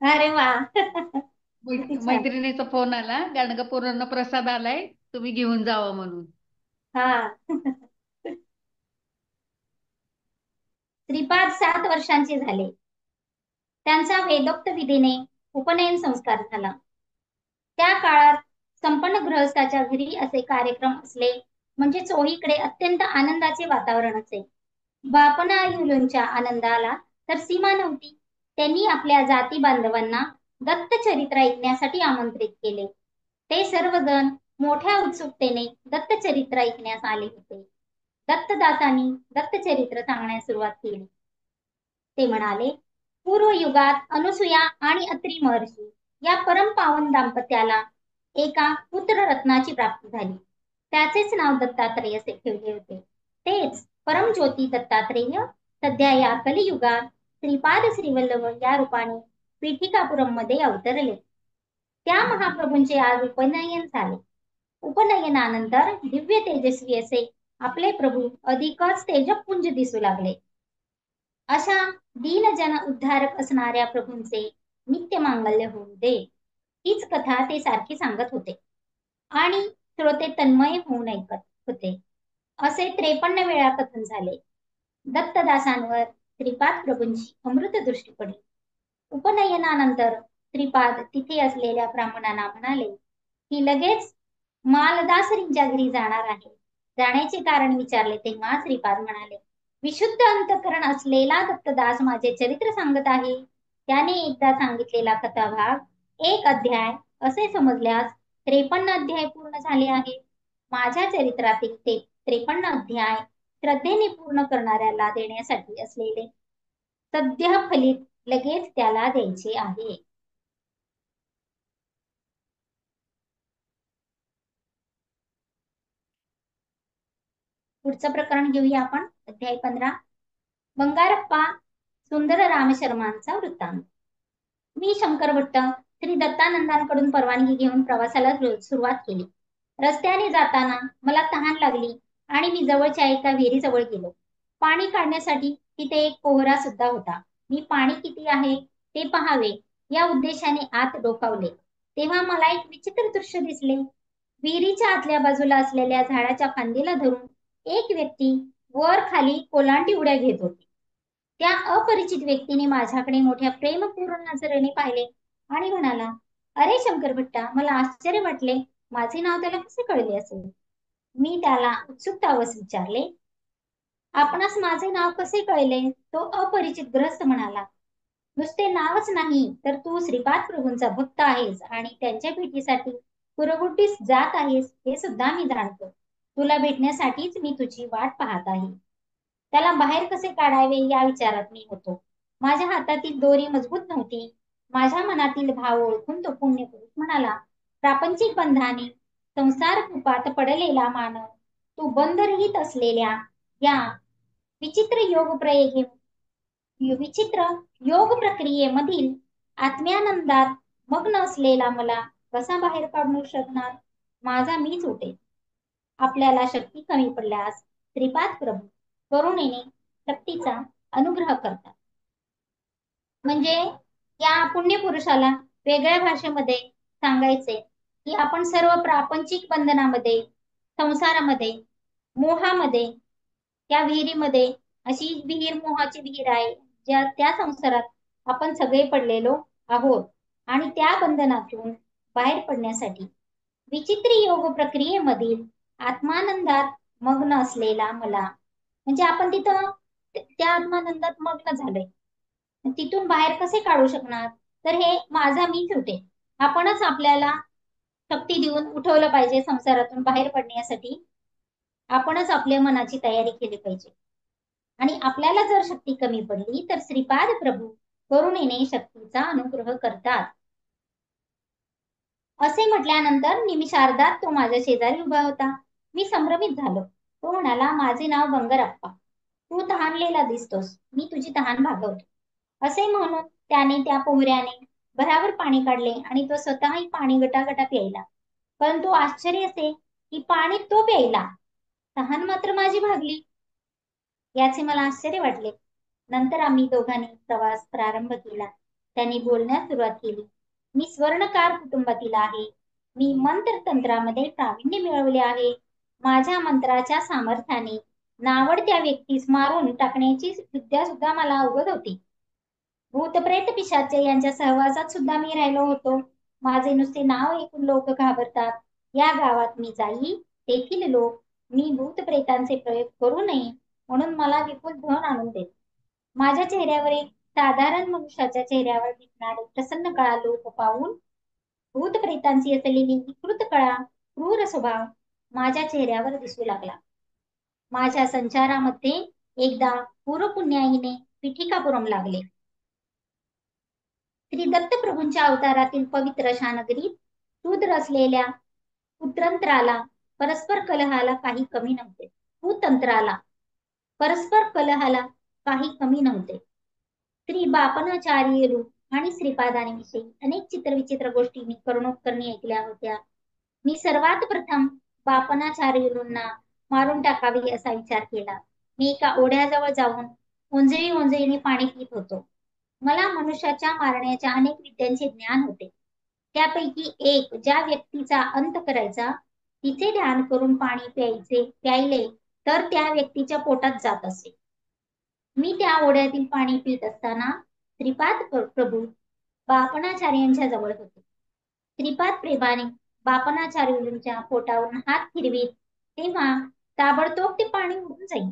अरे वा. किती छान. मैत्रिणीचा फोन आला, गाणगापूरवरनं प्रसाद आलाय, तुम्ही घेऊन जावा म्हणून. हा. श्रीपाद 7 वर्षांचे झाले. त्यांचा वेदोक्त विधीने उपनयन संस्कार झाला. त्या काळात संपन्न गृहस्थाच्या घरी असे कार्यक्रम असले म्हणजे चोहीकडे अत्यंत आनंदाचे वातावरण असे. बापनायुलूंच्या आनंदाला तर सीमा नव्हती. त्यांनी आपल्या जाती बांधवांना दत्तचरित्र ऐकण्यासाठी आमंत्रित केले. ते सर्वजण मोठ्या उत्सुकतेने दत्तचरित्र ऐकण्यास आले होते. दत्तदासांनी दत्तचरित्र सांगण्यास सुरुवात केली. ते म्हणाले, पूर्व युगात अनुसूया आणि अत्री महर्षी या परमपावन दाम्पत्याला एका पुत्ररत्नाची प्राप्ती झाली. त्याचेच नाव दत्तात्रेय असे ठेवले होते. तेच परमज्योती दत्तात्रेय सध्या या कलियुगात श्रीपाद श्रीवल्लभ या रूपाने पीठिकापुरम मध्ये अवतरले. त्या महाप्रभूंचे आज उपनयन झाले. उपनयनानंतर दिव्य तेजस्वी असे आपले प्रभू अधिकच तेजपुंज दिसू लागले. अशा दीनजन उद्धारक असणाऱ्या प्रभूंचे नित्य मांगल्य होऊ दे, हीच कथा ते सारखी सांगत होते आणि श्रोते तन्मय होऊन ऐकत होते. असे 53 वेळा कथन झाले. दत्तदासांवर श्रीपाद प्रभूंची अमृत दृष्टी पडली. उपनयनानंतर श्रीपाद तिथे असलेल्या ब्राह्मणांना म्हणाले की लगेच मालदासरींच्या घरी जाणार आहे. जाण्याचे कारण विचारले तेव्हा श्रीपाद म्हणाले, विशुद्ध अंतःकरण असलेला दत्तदास माझे चरित्र सांगत आहे. त्याने एकदा सांगितलेला कथाभाग 1 अध्याय असे समजल्यास 53 अध्याय पूर्ण झाले आहे. माझ्या चरित्रातील ते 53 अध्याय श्रद्धेने पूर्ण करणाऱ्याला देण्यासाठी असलेले सद्य फलित लगेच त्याला द्यायचे आहे. पुढचं प्रकरण घेऊया आपण. अध्याय 15. बंगारप्पा सुंदर रामशर्मांचा वृत्तांत. मी शंकर भट्ट श्री दत्तानंदांकडून परवानगी घेऊन प्रवासाला सुरुवात केली. रस्त्याने जाताना मला तहान लागली आणि मी जवळच्या एका विहिरीजवळ गेलो. पाणी काढण्यासाठी तिथे एक पोहरा सुद्धा होता. मी पाणी किती आहे ते पहावे या उद्देशाने आत डोकावले तेव्हा मला एक विचित्र दृश्य दिसले. विहिरीच्या आतल्या बाजूला असलेल्या झाडाच्या फांदीला धरून एक व्यक्ती वर खाली कोलांटी उड्या घेत होती. त्या अपरिचित व्यक्तीने माझ्याकडे मोठ्या प्रेमपूर्ण नजरेने पाहिले आणि म्हणाला, अरे शंकर भट्टा, मला आश्चर्य वाटले. माझे नाव त्याला कसे कळले असेल? मी त्याला उत्सुकतावश विचारले, आपणास माझे नाव कसे कळले? तो अपरिचित ग्रस्त म्हणाला, नुसते नावच नाही तर तू श्रीपाद प्रभूंचा भक्त आहेस आणि त्यांच्या भेटीसाठी कुरगुटीस जात आहेस हे सुद्धा मी जाणतो. तुला भेटण्यासाठीच मी तुझी वाट पाहत आहे. त्याला बाहेर कसे काढावे या विचारात मी होतो. माझ्या हातातील दोरी मजबूत नव्हती. माझ्या मनातील भाव ओळखून तो पुण्यपुरुष म्हणाला, प्रापंचिक बंधाने संसार कृपात पडलेला मानव, तू बंदरहित असलेल्या या विचित्र विचित्र योग प्रक्रियेमधील आत्म्यानंदात मग्न असलेला मला कसा बाहेर काढू शकणार? माझा मीच उठे. आपल्याला शक्ती कमी पडल्यास श्रीपाद प्रभू करुणेने शक्तीचा अनुग्रह करतात. म्हणजे या पुण्यपुरुषाला वेगळ्या भाषेमध्ये सांगायचे की आपण सर्व प्रापंचिक बंधनामध्ये, संसारामध्ये, मोहामध्ये, त्या विहिरीमध्ये, अशी विहीर मोहाची विहीर आहे ज्या त्या संसारात आपण सगळे पडलेलो आहोत आणि त्या बंधनातून बाहेर पडण्यासाठी विचित्र योग प्रक्रियेमधील आत्मानंदात मग्न असलेला मला, म्हणजे आपण तिथं त्या आत्मानंदात मग्न झालोय, तिथून बाहेर कसे काढू शकणार? तर हे माझा मीच होते. आपणच आपल्याला शक्ती देऊन उठवलं पाहिजे. संसारातून बाहेर पडण्यासाठी आपणच आपल्या मनाची तयारी केली पाहिजे. आणि आपल्याला जर शक्ती कमी पडली तर श्रीपाद प्रभू करुणेने शक्तीचा अनुग्रह करतात. असे म्हटल्यानंतर निमिषार्धात तो माझ्या शेजारी उभा होता. मी संभ्रमित झालो. तो म्हणाला, माझे नाव बंगरप्पा, तू तहानलेला दिसतोस, मी तुझी तहान भागवतो. असे म्हणून त्याने त्या पोहऱ्याने भरावर पाणी काढले आणि तो स्वतःही पाणी गटागटा प्यायला. परंतु आश्चर्य असे की पाणी तो प्यायला, तहान मात्र माझी भागली. याचे मला आश्चर्य वाटले. नंतर आम्ही दोघांनी प्रवास प्रारंभ केला. त्यांनी बोलण्यास सुरुवात केली. मी स्वर्णकार कुटुंबातील आहे. मी मंत्र तंत्रामध्ये प्रावीण्य मिळवले आहे. माझ्या मंत्राच्या सामर्थ्याने नावडत्या व्यक्तीस मारून टाकण्याची विद्या सुद्धा मला अवगत होती. भूतप्रेत पिशाचे यांच्या सहवासात सुद्धा मी राहिलो होतो. माझे नुसते नाव ऐकून लोक घाबरतात. या गावात मी जाई, तेथील लोक मी भूतप्रेतांचे प्रयोग करू नये म्हणून मला विपुल धन आणून देत. माझ्या चेहऱ्यावर एक साधारण मनुष्याच्या चेहऱ्यावर दिसणारे प्रसन्न कळा लोक पाहून भूतप्रेतांची असलेली विकृत कळा क्रूर स्वभाव माझ्या चेहऱ्यावर दिसू लागला. माझ्या संचारामध्ये एकदा पूर्वपुण्याईने पिठिकापुरम लागले. श्री दत्त प्रभूंच्या अवतारातील पवित्र अशा नगरीत शूद्र असलेल्या कुतंत्राला परस्पर कलहाला काही कमी नव्हते. कुतंत्राला परस्पर कलहाला काही कमी नव्हते. श्री बापनाचार्यलू आणि श्रीपादांविषयी अनेक चित्रविचित्र गोष्टी मी करुणोत्कर्णी ऐकल्या होत्या. मी सर्वात प्रथम बापनाचार्यलूंना मारून टाकावे असा विचार केला. मी एका ओढ्याजवळ जाऊन ओंजळी ओंजळीने पाणी पित होतो. मला मनुष्याच्या मारण्याच्या अनेक विद्यांचे ज्ञान होते. त्यापैकी एक, ज्या व्यक्तीचा अंत करायचा तिचे ध्यान करून पाणी प्यायले तर त्या व्यक्तीच्या पोटात जात असे. मी त्या ओढ्यातील पाणी पित असताना श्रीपाद प्रभू बापनाचार्यांच्या जवळ होते. श्रीपाद प्रेमाने बापनाचार्यांच्या पोटावरून हात फिरवीत तेव्हा ताबडतोब ते पाणी उडून जाईल.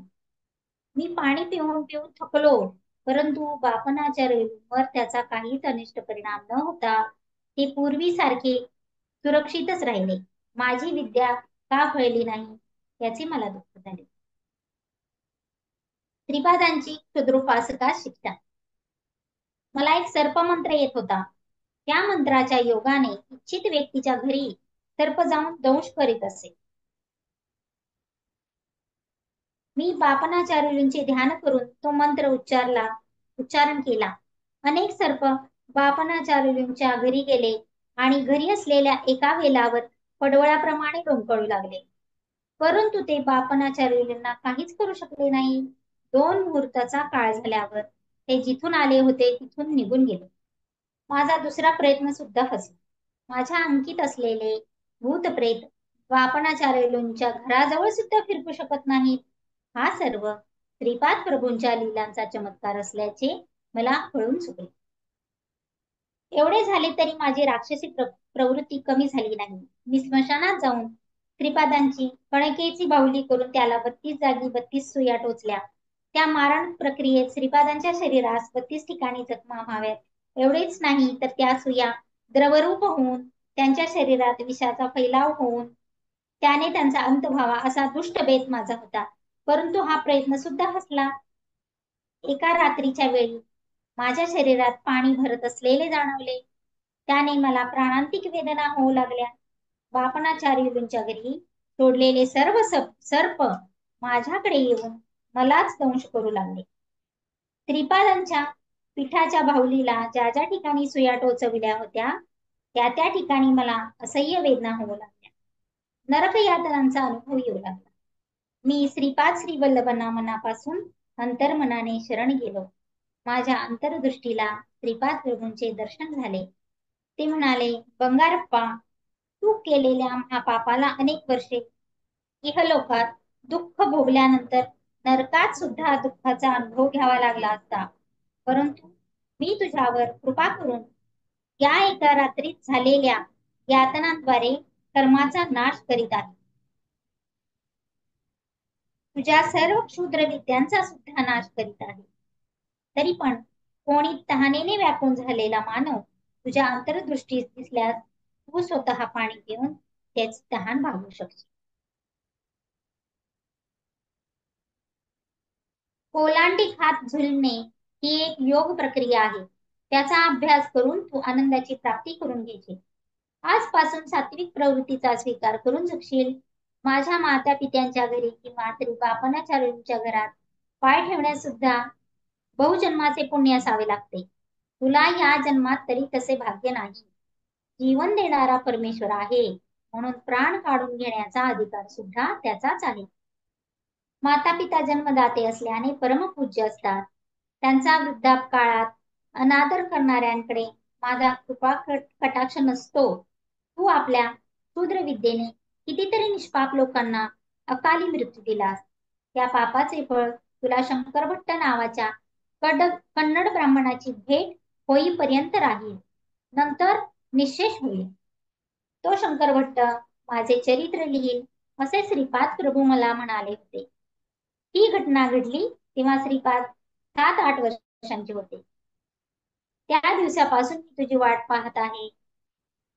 मी पाणी पिऊन पिऊन थकलो, परंतु बापनाचार्यांवर त्याचा काहीच अनिष्ट परिणाम न होता ते पूर्वीसारखे सुरक्षितच राहिले. माझी विद्या का फळली नाही याचे मला दुःख झाले. श्रीपादांची क्षुद्रोपासका शिक्षा. मला एक सर्पमंत्र येत होता. त्या मंत्राच्या योगाने इच्छित व्यक्तीच्या घरी सर्प जाऊन दंश करीत असे. मी बापनाचार्यूंचे ध्यान करून तो मंत्र उच्चारण केला. अनेक सर्प बापनाचार्यूंच्या घरी गेले आणि घरी असलेल्या एका वेलावर पडवळाप्रमाणे लोंबकळू लागले. परंतु ते बापनाचार्यूंना काहीच करू शकले नाही. 2 मुहूर्ताचा काळ झाल्यावर ते जिथून आले होते तिथून निघून गेले. माझा दुसरा प्रयत्न सुद्धा फसला. माझ्या अंकित असलेले भूतप्रेत बापनाचार्यूंच्या घराजवळ सुद्धा फिरकू शकत नाहीत. हा सर्व श्रीपाद प्रभूंच्या लीलांचा चमत्कार असल्याचे मला कळून चुकले. एवढे झाले तरी माझी राक्षसी प्रवृत्ती कमी झाली नाही. मी स्मशानात जाऊन श्रीपादांची कणकेची बाहुली करून त्याला 32 जागी 32 सुया टोचल्या. त्या मारण प्रक्रियेत श्रीपादांच्या शरीरास 32 ठिकाणी जखमा व्हाव्यात एवढेच नाही तर त्या सुया द्रवरूप होऊन त्यांच्या शरीरात विषाचा फैलाव होऊन त्याने त्यांचा अंत व्हावा असा दुष्ट बेत माझा होता. परंतु हा प्रयत्न सुद्धा फसला. एका रात्रीच्या वेळी माझ्या शरीरात पाणी भरत असलेले जाणवले. त्याने मला प्राणांतिक वेदना होऊ लागल्या. बापनाचार्यूंच्या घरी सोडलेले सर्व सर्प माझ्याकडे येऊन मलाच दंश करू लागले. श्रीपादांच्या पिठाच्या बाहुलीला ज्या ज्या ठिकाणी सुया टोचविल्या होत्या त्या त्या ठिकाणी मला असह्य वेदना होऊ लागल्या. नरकयातनांचा अनुभव येऊ लागला. मी श्रीपाद श्रीवल्लभांना मनापासून अंतर्मनाने शरण गेलो. माझ्या अंतर्दृष्टीला श्रीपाद प्रभूंचे दर्शन झाले. ते म्हणाले, बंगारप्पा, तू केलेल्या महापापाला अनेक वर्षे इहलोकात दुःख भोगल्यानंतर नरकात सुद्धा दुःखाचा अनुभव घ्यावा लागला असता. परंतु मी तुझ्यावर कृपा करून या एका रात्रीत झालेल्या यातनांद्वारे कर्माचा नाश करीत आहे. तुझ्या सर्व क्षुद्र विद्यांचा सुद्धा नाश करीत आहे. तरी पण कोणी तहानेने व्यापून झालेला मानव तुझ्या अंतर्दृष्टीस दिसल्यास तू स्वतः पाणी पिऊन त्याची तहान भागवू शकशील. कोलांटी खात झुलणे ही एक योग प्रक्रिया आहे. त्याचा अभ्यास करून तू आनंदाची प्राप्ती करून घ्यायची. आजपासून सात्विक प्रवृत्तीचा स्वीकार करून जगशील. माझ्या माता पित्यांच्या घरी किंवा तरी बापनाच्या रेणूच्या घरात पाय ठेवण्यास सुद्धा बहुजन्माचे पुण्य असावे लागते. तुला या जन्मात तरी तसे भाग्य नाही. जीवन देणारा परमेश्वर आहे, म्हणून प्राण काढून घेण्याचा अधिकार सुद्धा त्याचाच आहे. माता पिता जन्मदाते असल्याने परमपूज्य असतात. त्यांचा वृद्धापकाळात अनादर करणाऱ्यांकडे माझा कृपा कटाक्ष नसतो. तू आपल्या शूद्र विद्येने कितीतरी निष्पाप लोकांना अकाली मृत्यू दिलास. त्या पापाचे फळ तुला शंकर भट्ट नावाच्या कन्नड ब्राह्मणाची भेट होईपर्यंत राहील. नंतर निःशेष होईल. तो शंकर भट्ट माझे चरित्र लिहील असे श्रीपाद प्रभू मला म्हणाले होते. ही घटना घडली तेव्हा श्रीपाद 7-8 वर्षांचे होते. त्या दिवसापासून मी तुझी वाट पाहत आहे.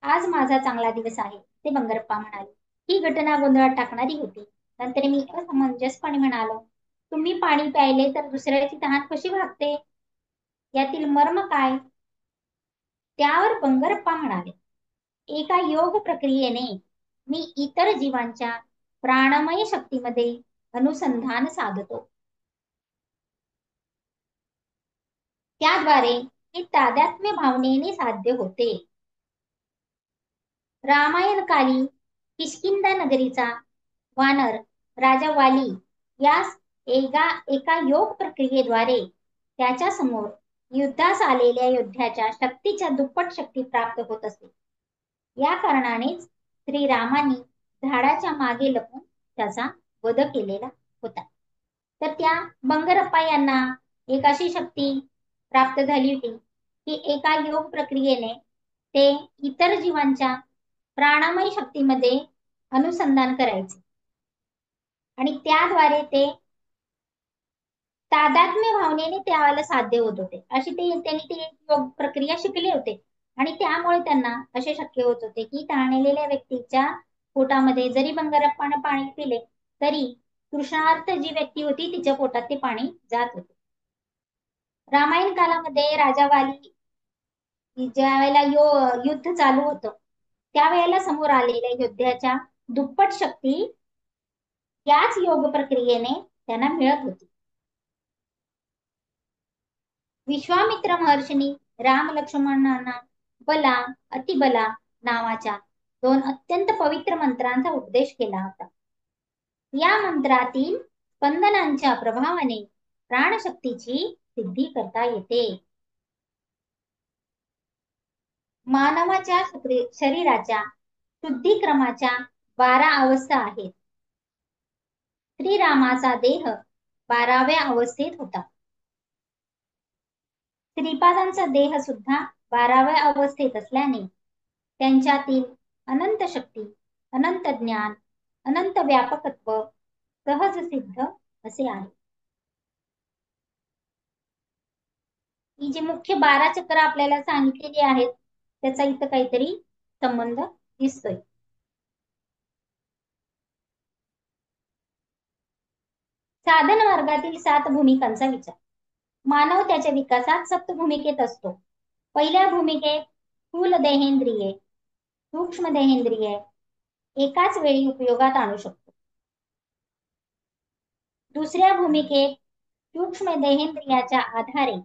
आज माझा चांगला दिवस आहे, ते बंगरप्पा म्हणाले. ही घटना गोंधळात टाकणारी होती. नंतर मी असमंजसपणे म्हणालो, तुम्ही पाणी प्यायले तर दुसऱ्याची तहान कशी भागते? यातील मर्म काय? त्यावर बंगरप्पा म्हणाले, एका योग प्रक्रियेने मी इतर जीवांच्या प्राणमय शक्तीमध्ये अनुसंधान साधतो. त्याद्वारे हे तादात्म्य भावनेने साध्य होते. रामायण काली किष्किंधा नगरीचा वानर राजा वाली यास एका योग प्रक्रियेद्वारे त्याच्या समोर युद्धास आलेल्या योद्ध्याच्या शक्तीच्या दुप्पट शक्ती प्राप्त होत असते. या कारणानेच श्रीरामांनी झाडाच्या मागे लपून त्याचा वध केलेला होता. तर त्या बंगरप्पा यांना एक अशी शक्ती प्राप्त झाली होती की एका योग प्रक्रियेने ते इतर जीवांच्या प्राणमय शक्तीमध्ये अनुसंधान करायचे आणि त्याद्वारे ते तादात्म्य भावनेने त्याला साध्य होत होते. अशी त्यांनी ती योग प्रक्रिया शिकले होते आणि त्यामुळे त्यांना असे शक्य होत होते की तहानलेल्या व्यक्तीच्या पोटामध्ये जरी बंगरप्पाने पाणी पिले तरी तृष्णार्त जी व्यक्ती होती तिच्या पोटात ते पाणी जात होते. रामायण कालामध्ये राजा वाली ज्या वेळेला युद्ध चालू होतं त्यावेळेला समोर आलेल्या योद्ध्याच्या दुप्पट शक्ती याच योग प्रक्रियेने त्यांना मिळत होती. विश्वामित्र महर्षींनी राम लक्ष्मणांना बला अतिबला नावाच्या 2 अत्यंत पवित्र मंत्रांचा उपदेश केला होता. या मंत्रातील स्पंदनांच्या प्रभावाने प्राणशक्तीची सिद्धी करता येते. मानवाच्या शरीराच्या शुद्धीक्रमाच्या 12 अवस्था आहेत. श्रीरामाचा देह 12व्या अवस्थेत होता. श्रीपादांचा देह सुद्धा 12व्या अवस्थेत असल्याने त्यांच्यातील अनंत शक्ती, अनंत ज्ञान, अनंत व्यापकत्व सहज सिद्ध असे आहे. ही जी मुख्य 12 चक्र आपल्याला सांगितलेली आहेत त्याचा इथं काहीतरी संबंध दिसतोय. साधन मार्गातील 7 भूमिकांचा विचार. मानव त्याच्या विकासात 7 भूमिकेत असतो. पहिल्या भूमिकेत स्थूल देहेंद्रिये, सूक्ष्म देहेंद्रिये एकाच वेळी उपयोगात आणू शकतो. दुसऱ्या भूमिकेत सूक्ष्म देहेंद्रियाच्या आधारे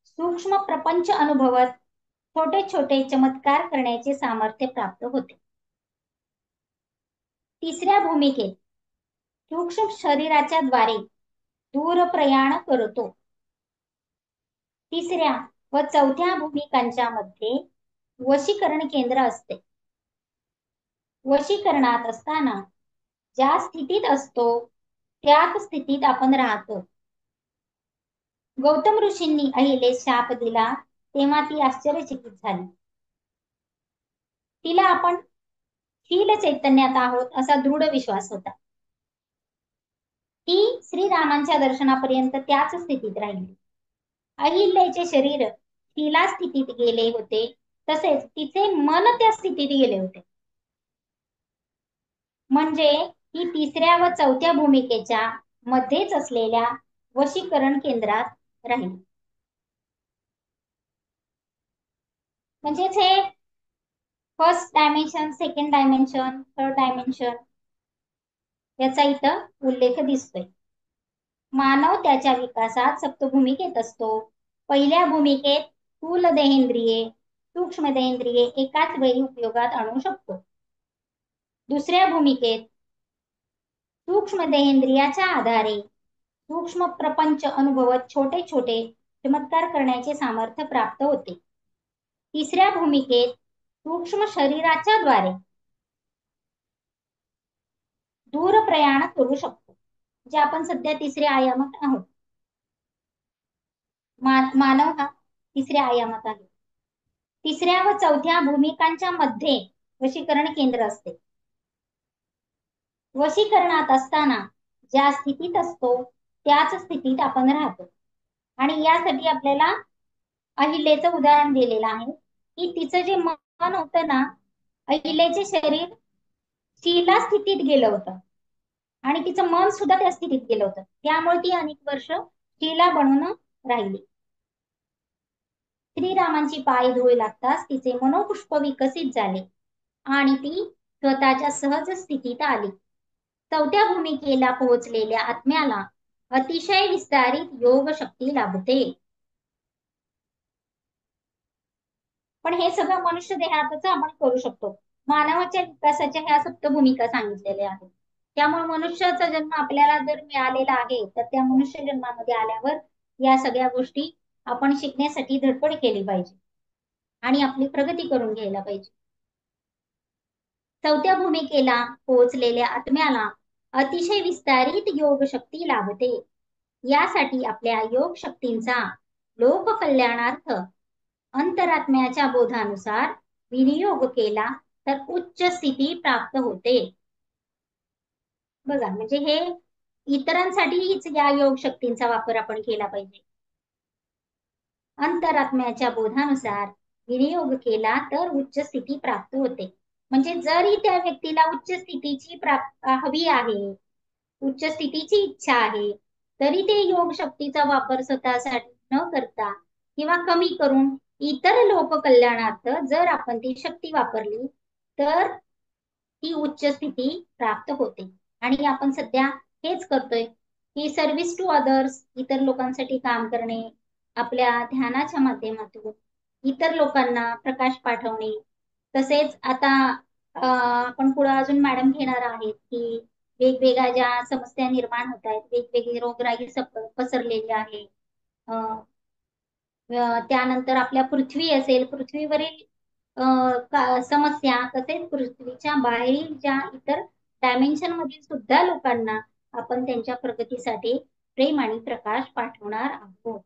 सूक्ष्म प्रपंच अनुभवत छोटे छोटे चमत्कार करण्याचे सामर्थ्य प्राप्त होते. तिसऱ्या भूमिकेत सूक्ष्म शरीराच्या द्वारे दूर प्रयाण करतो. तिसऱ्या व चौथ्या भूमिकांच्या मध्ये वशीकरण केंद्र असते. वशीकरणात असताना ज्या स्थितीत असतो त्याच स्थितीत आपण राहतो. गौतम ऋषींनी अहिलेस शाप दिला तेव्हा ती आश्चर्यचकित झाली. तिला आपण शील चैतन्यात आहोत असा दृढ विश्वास होता. ती श्रीरामांच्या दर्शनापर्यंत त्याच स्थितीत राहिली. अहिल्याचे शरीर तिला स्थितीत गेले होते, तसेच तिचे मन त्या स्थितीत गेले होते. म्हणजे ही तिसऱ्या व चौथ्या भूमिकेच्या मध्येच असलेल्या वशीकरण केंद्रात राहील. म्हणजेच हे first dimension, second dimension, third dimension याचा इथं उल्लेख दिसतोय. मानव त्याच्या विकासात सप्तभूमिकेत असतो. पहिल्या भूमिकेत स्थूल देहेंद्रिये, सूक्ष्म देहेंद्रिये एकाच वेळी उपयोगात आणू शकतो. दुसऱ्या भूमिकेत सूक्ष्म देहेंद्रियाच्या आधारे सूक्ष्म प्रपंच अनुभवत छोटे छोटे चमत्कार करण्याचे सामर्थ्य प्राप्त होते. तिसऱ्या भूमिकेत सूक्ष्म शरीराच्या द्वारे दूर प्रयाण करू शकतो. जे आपण सध्या तिसऱ्या आयामात आहोत. मानव हा तिसऱ्या आयामात आहे. तिसऱ्या व चौथ्या भूमिकांच्या मध्ये वशीकरण केंद्र असते. वशीकरणात असताना ज्या स्थितीत असतो त्याच स्थितीत आपण राहतो. आणि यासाठी आपल्याला अहिल्याचं उदाहरण दिलेलं आहे की तिचं जे मन होतं ना, अहिल्याचे शरीर तिला स्थितीत गेलं होतं आणि तिचं मन सुद्धा त्या स्थितीत गेलं होतं. त्यामुळे ती अनेक वर्ष तिला बनून राहिली. श्रीरामांची पाय धुळे लागताच तिचे मनोपुष्प विकसित झाले आणि ती स्वतःच्या सहज स्थितीत आली. चौथ्या भूमिकेला पोहोचलेल्या आत्म्याला अतिशय विस्तारित योग शक्ती लाभते. पण हे सगळं मनुष्य देहातच आपण करू शकतो. मानवाच्या विकासाच्या ह्या सप्तभूमिका सांगितलेल्या आहेत. त्यामुळे मनुष्याचा जन्म आपल्याला जर मिळालेला आहे तर त्या मनुष्य जन्मामध्ये आल्यावर या सगळ्या गोष्टी आपण शिकण्यासाठी धडपड केली पाहिजे आणि आपली प्रगती करून घ्यायला पाहिजे. चौथ्या भूमिकेला पोहोचलेल्या आत्म्याला अतिशय विस्तारित योग शक्ती लाभते. यासाठी आपल्या योग शक्तींचा लोककल्याणार्थ अंतरात्म्याच्या बोधानुसार विनियोग केला तर उच्च स्थिती प्राप्त होते. बघा, म्हणजे हे इतरांसाठीच या योग शक्तींचा वापर आपण केला पाहिजे. अंतरात्म्याच्या बोधानुसार विनियोग केला तर उच्च स्थिती प्राप्त होते. म्हणजे जरी त्या व्यक्तीला उच्च स्थितीची हवी आहे, उच्च स्थितीची इच्छा आहे, तरी ते योग शक्तीचा वापर स्वतःसाठी न करता किंवा कमी करून इतर लोक कल्याणार्थ जर आपण ती शक्ती वापरली तर ती उच्च स्थिती प्राप्त होते. आणि आपण सध्या हेच करतोय की सर्व्हिस टू अदर्स, इतर लोकांसाठी काम करणे, आपल्या ध्यानाच्या माध्यमातून इतर लोकांना प्रकाश पाठवणे. तसेच आता आपण पुढे अजून मॅडम घेणार आहेत की वेगवेगळ्या ज्या समस्या निर्माण होत आहेत, वेगवेगळी रोगराई पसरलेली आहे, त्यानंतर आपल्या पृथ्वी असेल, पृथ्वीवरील समस्या, तसेच पृथ्वीच्या बाहेरील ज्या इतर डायमेन्शन मधील सुद्धा लोकांना आपण त्यांच्या प्रगतीसाठी प्रेम आणि प्रकाश पाठवणार आहोत.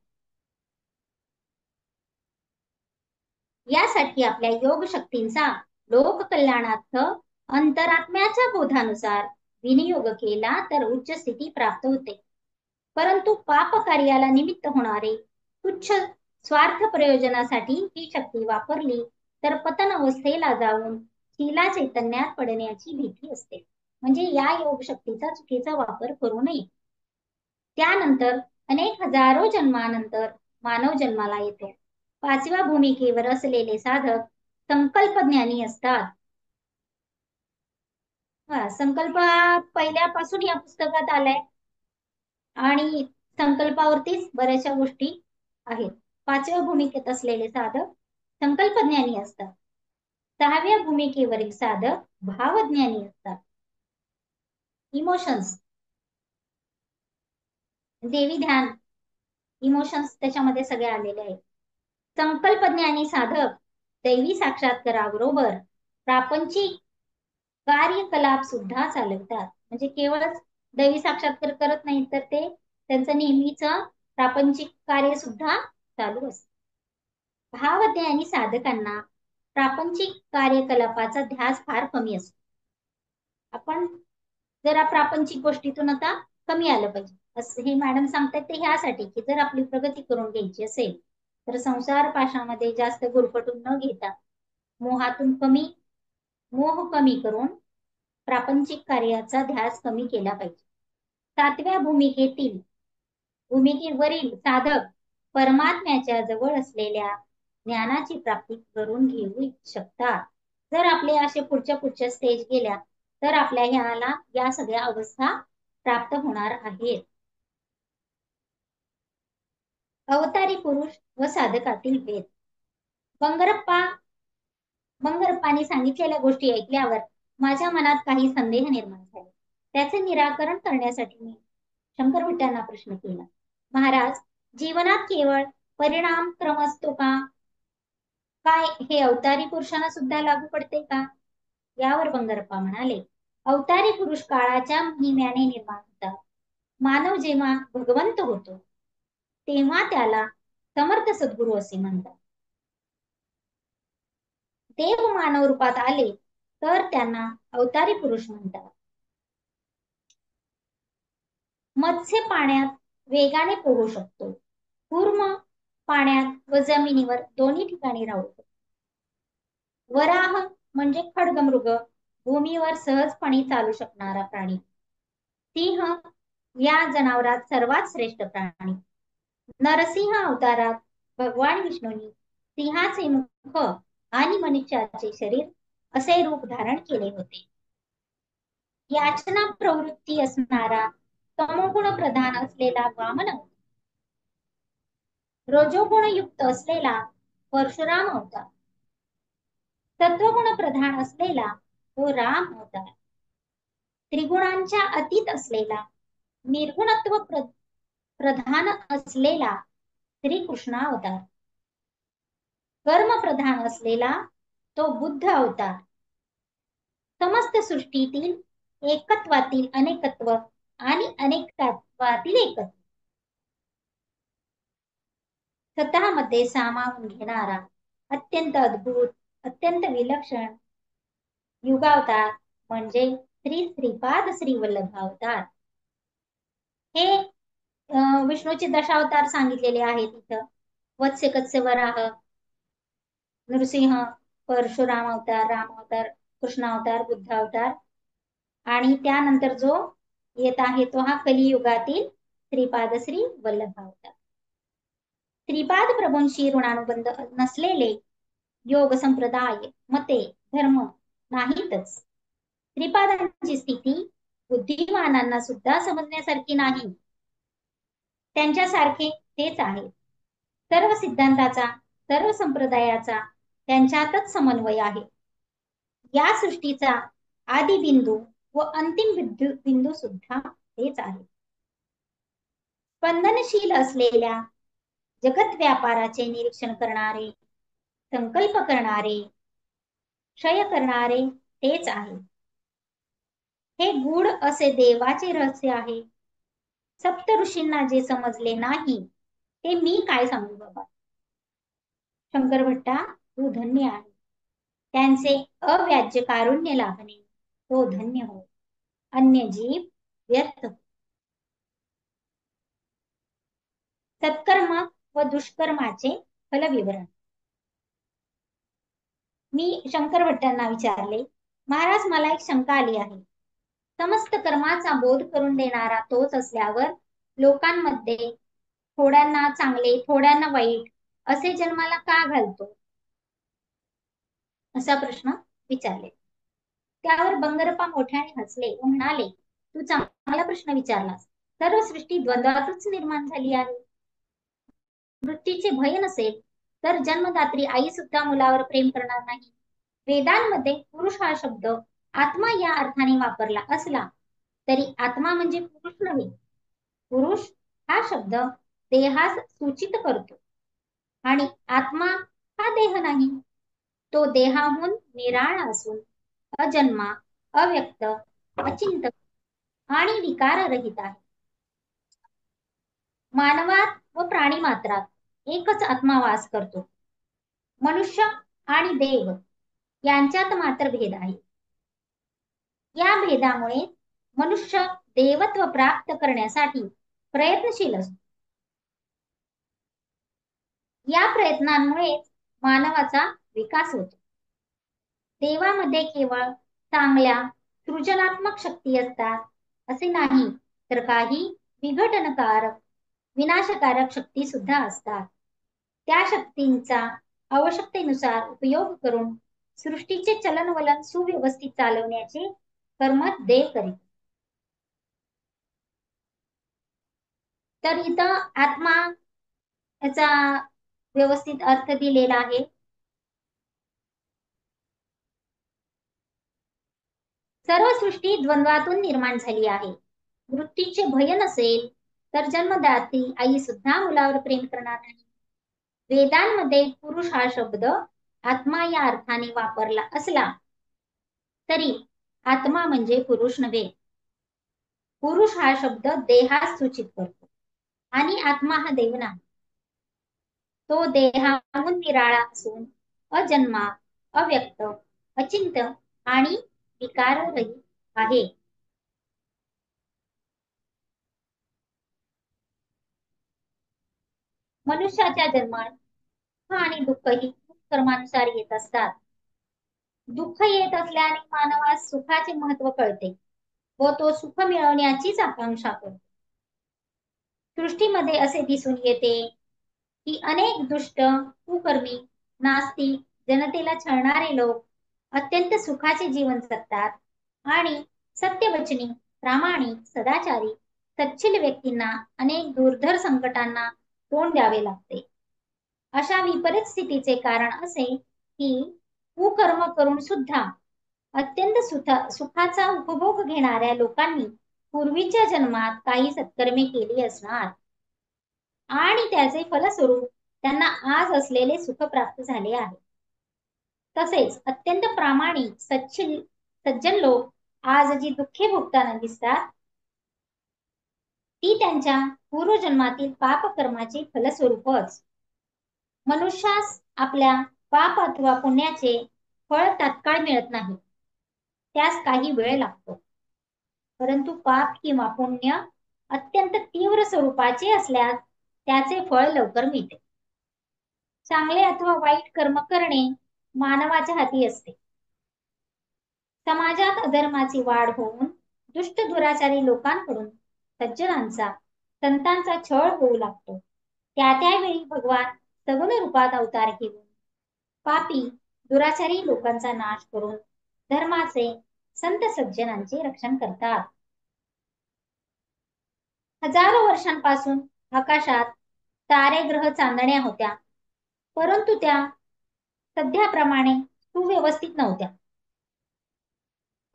यासाठी आपल्या योग शक्तींचा लोक कल्याणार्थ अंतरात्म्याच्या बोधानुसार विनियोग केला तर उच्च स्थिती प्राप्त होते. परंतु पाप कार्याला निमित्त होणारे तुच्छ स्वार्थ प्रयोजनासाठी ही शक्ती वापरली तर पतन अवस्थेला जाऊन शीला चैतन्यात पडण्याची भीती असते. म्हणजे या योग शक्तीचा चुकीचा वापर करू नये. त्यानंतर अनेक हजारो जन्मानंतर मानव जन्माला येतो. पाचव्या भूमिकेवर असलेले साधक संकल्पज्ञानी असतात. संकल्प पहिल्यापासून या पुस्तकात आलाय आणि संकल्पावरतीच बऱ्याचशा गोष्टी आहेत. पाचव्या भूमिकेत असलेले साधक संकल्पज्ञानी असतात. सहाव्या भूमिकेवरील साधक भावज्ञानी असतात. इमोशन्स, देवी ध्यान, इमोशन्स त्याच्यामध्ये सगळे आलेले आहेत. संकल्पज्ञानी साधक दैवी साक्षात्काराबरोबर प्रापंचिक कार्यकलाप सुद्धा चालवतात. म्हणजे केवळ दैवी साक्षात्कार करत नाही तर ते त्यांचं नेहमीच प्रापंचिक कार्य सुद्धा चालू असतं. भावज्ञानी साधकांना प्रापंचिक कार्यकलापाचा ध्यास फार कमी असतो. आपण जरा प्रापंचिक गोष्टीतून आता कमी आलं पाहिजे. असं हे मॅडम सांगतात ते ह्यासाठी की जर आपली प्रगती करून घ्यायची असेल तर संसार पाशामध्ये जास्त गुरफटून न घेता मोह कमी करून प्रापंचिक कार्याचा ध्यास कमी केला पाहिजे. 7व्या भूमिकेवरील साधक परमात्म्याच्या जवळ असलेल्या ज्ञानाची प्राप्ती करून घेऊ शकतात. जर आपले असे पुढच्या स्टेज गेल्या तर आपल्या ह्याला या सगळ्या अवस्था प्राप्त होणार आहेत. अवतारी पुरुष व साधकातील भेद. बंगरप्पांनी सांगितलेल्या गोष्टी ऐकल्यावर माझ्या मनात काही संदेह निर्माण झाले. त्याचे निराकरण करण्यासाठी मी शंकर भट्टांना प्रश्न केला. महाराज, जीवनात केवळ परिणाम क्रम असतो का? काय हे अवतारी पुरुषांना सुद्धा लागू पडते का? यावर बंगरप्पा म्हणाले, अवतारी पुरुष काळाच्या महिम्याने निर्माण होतात. मानव जेव्हा भगवंत होतो तेव्हा त्याला समर्थ सद्गुरू असे म्हणतात. देव मानव रूपात आले तर त्यांना अवतारी पुरुष म्हणतात. मत्स्य पाण्यात वेगाने पोहू शकतो. कूर्म पाण्यात व जमिनीवर दोन्ही ठिकाणी राहू शकतो. वराह म्हणजे खड्गमृग, भूमीवर सहजपणे चालू शकणारा प्राणी. सिंह या जनावरात सर्वात श्रेष्ठ प्राणी. नरसिंह अवतारात भगवान विष्णूंनी सिंहाचे मुख आणि मनुष्याचे शरीर असे रूप धारण केले होते. याचना प्रवृत्ती असणारा तमोगुण प्रधान असलेला वामन, रजोगुण युक्त असलेला परशुराम अवतार, सत्वगुण प्रधान असलेला तो राम अवतार, त्रिगुणांच्या अतीत असलेला निर्गुणत्व प्रधान असलेला श्रीकृष्ण अवतार, कर्म प्रधान असलेला तो बुद्ध अवतार, समस्त सृष्टीतील एकत्वातील अनेकत्व आणि अनेकत्वातील एकत्व स्वतःमध्ये सामावून घेणारा अत्यंत अद्भुत, अत्यंत विलक्षण युगावतार म्हणजे श्री श्रीपाद श्री वल्लभ अवतार. हे विष्णूचे दशावतार सांगितलेले आहेत इथं. वत्स्य कत्स्य वराह, नृसिंह, परशुराम अवतार, राम अवतार, कृष्ण अवतार, बुद्ध अवतार आणि त्यानंतर जो येत आहे तो हा कलियुगातील श्रीपाद श्री वल्लभ अवतार. श्रीपाद प्रभूंशी ऋणानुबंध नसलेले योग संप्रदाय, मते, धर्म नाहीतच. श्रीपादांची स्थिती बुद्धिमानांना सुद्धा समजण्यासारखी नाही. त्यांच्यासारखे तेच आहे. सर्व सिद्धांताचा, सर्व संप्रदायाचा त्यांच्यातच समन्वय आहे. या सृष्टीचा आदी बिंदू व अंतिम बिंदू सुद्धा तेच आहे. स्पंदनशील असलेल्या जगत व्यापाराचे निरीक्षण करणारे, संकल्प करणारे, क्षय करणारे तेच आहे. हे गूढ असे देवाचे रहस्य आहे. सप्त ऋषींना जे समजले नाही ते मी काय सांगू बाबा. शंकर भट्टा, तू धन्य आहे. त्यांचे अव्याज्य कारुण्य लाभणे तो धन्य हो. अन्य जीव व्यर्थ. सत्कर्म व दुष्कर्माचे फलविवरण. मी शंकर भट्टांना विचारले, महाराज, मला एक शंका आली आहे. समस्त कर्माचा बोध करून देणारा तोच असल्यावर लोकांमध्ये थोड्यांना चांगले, थोड्यांना वाईट असे जन्माला का घालतो, असा प्रश्न विचारले. त्यावर बंगरप्पा मोठ्याने हसले व म्हणाले, तू चांगला प्रश्न विचारलास. सर्व सृष्टी द्वंद्वातच निर्माण झाली आहे. मृत्यूचे भय नसेल तर जन्मदात्री आई सुद्धा मुलावर प्रेम करणार नाही. वेदांमध्ये पुरुष हा शब्द आत्मा या अर्थाने वापरला असला तरी आत्मा म्हणजे पुरुष नव्हे. पुरुष हा शब्द देहास सूचित करतो आणि आत्मा हा देह नाही. तो देहाहून निराळा असून अजन्मा, अव्यक्त, अचिंतक आणि विकाररहित आहे. मानवात व प्राणी मात्रात एकच आत्मा वास करतो. मनुष्य आणि देव यांच्यात मात्र भेद आहे. या भेदामुळे मनुष्य देवत्व प्राप्त करण्यासाठी प्रयत्नशील असतो. या प्रयत्नांमुळेच मानवाचा विकास होतो. देवामध्ये केवळ चांगल्या सृजनात्मक शक्ती असतात असे नाही, तर काही विघटनकारक विनाशकारक शक्ती सुद्धा असतात. त्या शक्तींचा आवश्यकतेनुसार उपयोग करून सृष्टीचे चलनवलन सुव्यवस्थित चालवण्याचे कर्म देव करीत. तर इथं आत्मा याचा व्यवस्थित अर्थ दिलेला आहे. सर्व सृष्टी द्वंद्वातून निर्माण झाली आहे. मृत्यूचे भय नसेल तर जन्मदाती आई सुद्धा मुलावर प्रेम करणार नाही. वेदांमध्ये पुरुष हा शब्द आत्मा या अर्थाने वापरला असला तरी आत्मा म्हणजे पुरुष नव्हे. पुरुष हा शब्द देहास सूचित करतो आणि आत्मा हा देव नाही. तो देहाहून निराळा असून अजन्मा, अव्यक्त, अचिंत्य आणि विकाररहित आहे. मनुष्याच्या जन्मात सुख आणि दुःख ही कर्मानुसार येत असतात. दुःख येत असल्याने मानवास सुखाचे महत्व कळते व तो सुख मिळवण्याचीच आकांक्षा करतो. सृष्टीमध्ये असे दिसून येते की अनेक दुष्ट, कुकर्मी, नास्तिक, जनतेला छळणारे लोक अत्यंत सुखाचे जीवन जगतात आणि सत्यवचनी, प्रामाणिक, सदाचारी, सच्छील व्यक्तींना अनेक दुर्धर संकटांना तोंड द्यावे लागते. अशा विपरीत स्थितीचे कारण असे की कुकर्म करून सुद्धा अत्यंत सुखाचा उपभोग घेणाऱ्या लोकांनी पूर्वीच्या जन्मात काही सत्कर्मे केली असणार आणि त्याचे फलस्वरूप त्यांना आज असलेले सुख प्राप्त झाले आहे. तसेच अत्यंत प्रामाणिक, सज्जन लोक आज जी दुःखे भोगताना दिसतात ती त्यांच्या पूर्वजन्मातील पापकर्माचे फलस्वरूपच. मनुष्यास आपल्या पाप अथवा पुण्याचे फळ तात्काळ मिळत नाही, त्यास काही वेळ लागतो. परंतु पाप किंवा पुण्य अत्यंत तीव्र स्वरूपाचे असल्यास त्याचे फळ लवकर मिळते. चांगले अथवा वाईट कर्म करणे मानवाच्या हाती असते. समाजात अधर्माची वाढ होऊन दुष्ट दुराचारी लोकांकडून सज्जनांचा, संतांचा छळ होऊ लागतो. त्यावेळी भगवान सगुण रूपात अवतार घेऊन पापी दुराचारी लोकांचा नाश करून धर्माचे, संत सज्जनांचे रक्षण करतात. हजारो वर्षांपासून आकाशात तारे, ग्रह, चांदण्या होत्या, परंतु त्या सध्याप्रमाणे सुव्यवस्थित नव्हत्या.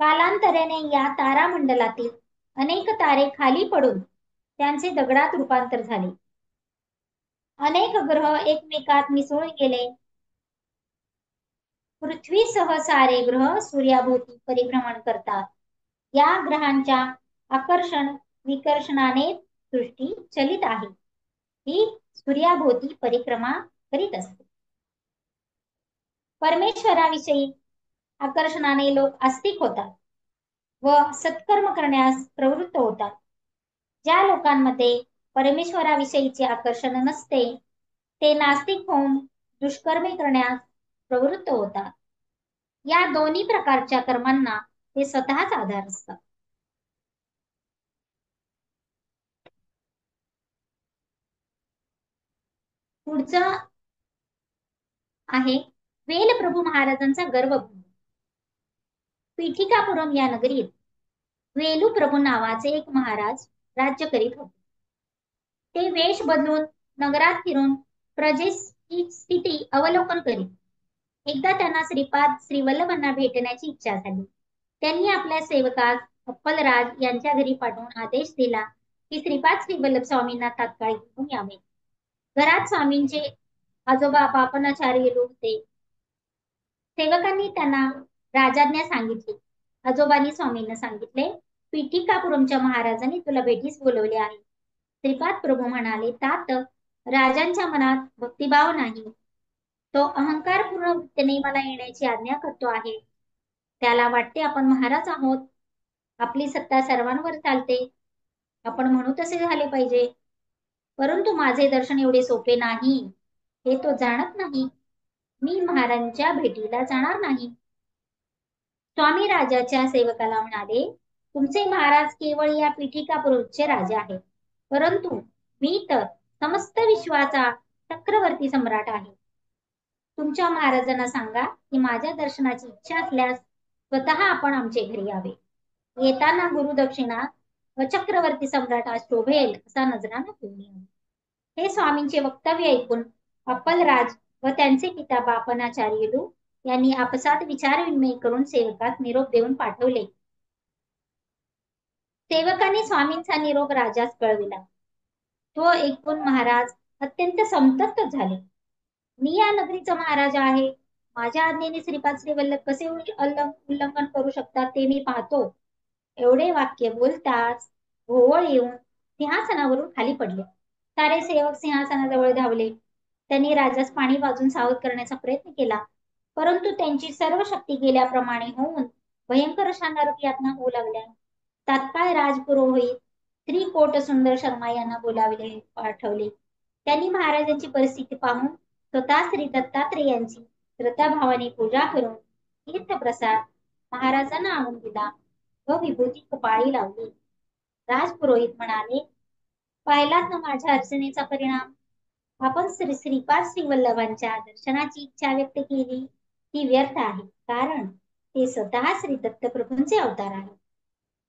कालांतराने या तारामंडलातील अनेक तारे खाली पडून त्यांचे दगडात रूपांतर झाले. अनेक ग्रह एकमेकात मिसळून गेले. पृथ्वीसह सारे ग्रह सूर्याभोवती परिभ्रमण करतात. या ग्रहांच्या आकर्षण विकर्षणाने सृष्टी चलित आहे. ही सूर्याभोवती परिक्रमा करीत असते. परमेश्वराविषयी आकर्षणाने लोक आस्तिक होतात व सत्कर्म करण्यास प्रवृत्त होतात. ज्या लोकांमध्ये परमेश्वराविषयीचे आकर्षण नसते ते नास्तिक होऊन दुष्कर्मे करण्यास प्रवृत्त होतात. या दोन्ही प्रकारच्या कर्मांना ते स्वतःच आधार असतात. पुढचं आहे वेलप्रभू महाराजांचा गर्वभंग. पीठिकापुरम या नगरीत वेलूप्रभू नावाचे एक महाराज राज्य करीत होते. ते वेश बदलून नगरात फिरून प्रजेची स्थिती अवलोकन करीत. एकदा त्यांना श्रीपाद श्रीवल्लभांना भेटण्याची इच्छा झाली. त्यांनी आपल्या सेवकास अप्पलराज यांच्या घरी पाठवून आदेश दिला की श्रीपाद श्रीवल्लभ स्वामींना तात्काळ घेऊन यावे. घरात स्वामींचे आजोबा पापनाचार्य होते. सेवकांनी त्यांना राजाज्ञा सांगितली. आजोबांनी स्वामींना सांगितले, पीठिकापुरमच्या महाराजांनी तुला भेटीस बोलवले आहे. श्रीपाद प्रभू म्हणाले, तात राजांच्या मनात भक्तिभाव नाही. तो अहंकारपूर्ण वृत्तीने मला येण्याची आज्ञा करतो आहे. त्याला वाटते आपण महाराज आहोत. आपली सत्ता सर्वांवर चालते. आपण म्हणू तसे झाले पाहिजे. परंतु माझे दर्शन एवढे सोपे नाही, हे तो जाणत नाही. मी महाराजांच्या भेटीला जाणार नाही. स्वामी राजाच्या सेवकाला म्हणाले, तुमचे महाराज केवळ या पीठिकापुरचे राजे आहेत, परंतु मी तर समस्त विश्वाचा चक्रवर्ती सम्राट आहे. तुमच्या महाराजांना सांगा की माझ्या दर्शनाची इच्छा असल्यास स्वतः आपण आमचे घरी यावे. येताना गुरुदक्षिणा व चक्रवर्ती सम्राटास शोभेल असा नजराना घेऊन यावे. हे स्वामींचे वक्तव्य ऐकून अप्पलराज व त्यांचे पिता बापनाचार्युलू यांनी आपसात विचारविनिमय करून सेवकास निरोप देऊन पाठवले. सेवकाने स्वामींचा निरोप राजास कळविला. तो ऐकून महाराज अत्यंत संतप्त झाले. मी या नगरीचा महाराजा आहे. माझ्या आज्ञेने श्रीपाद श्रीवल्लभ कसे उल्लंघन करू शकतात ते मी पाहतो. एवढे वाक्य बोलताच भोवळ येऊन सिंहासनावरून खाली पडले. सारे सेवक सिंहासनाजवळ धावले. त्यांनी राजास पाणी पाजून सावध करण्याचा प्रयत्न केला, परंतु त्यांची सर्व शक्ती गेल्याप्रमाणे होऊन भयंकर अशा नरक यातना होऊ लागल्या. तात्काळ राजपुरोहित श्री कोट सुंदर शर्मा यांना बोलाविले पाठवले. त्यांनी महाराजांची परिस्थिती पाहून स्वतः श्री दत्तात्रेयांची श्रद्धाभावाने पूजा करून तीर्थप्रसाद महाराजांना आणून दिला व विभूती कपाळी लावली. राजपुरोहित म्हणाले, पाहिलात ना माझ्या अडचणीचा परिणाम. आपण श्रीपाद श्रीवल्लभांच्या दर्शनाची इच्छा व्यक्त केली ती व्यर्थ आहे, कारण ते स्वतः श्री दत्तप्रभूंचे अवतार आहेत.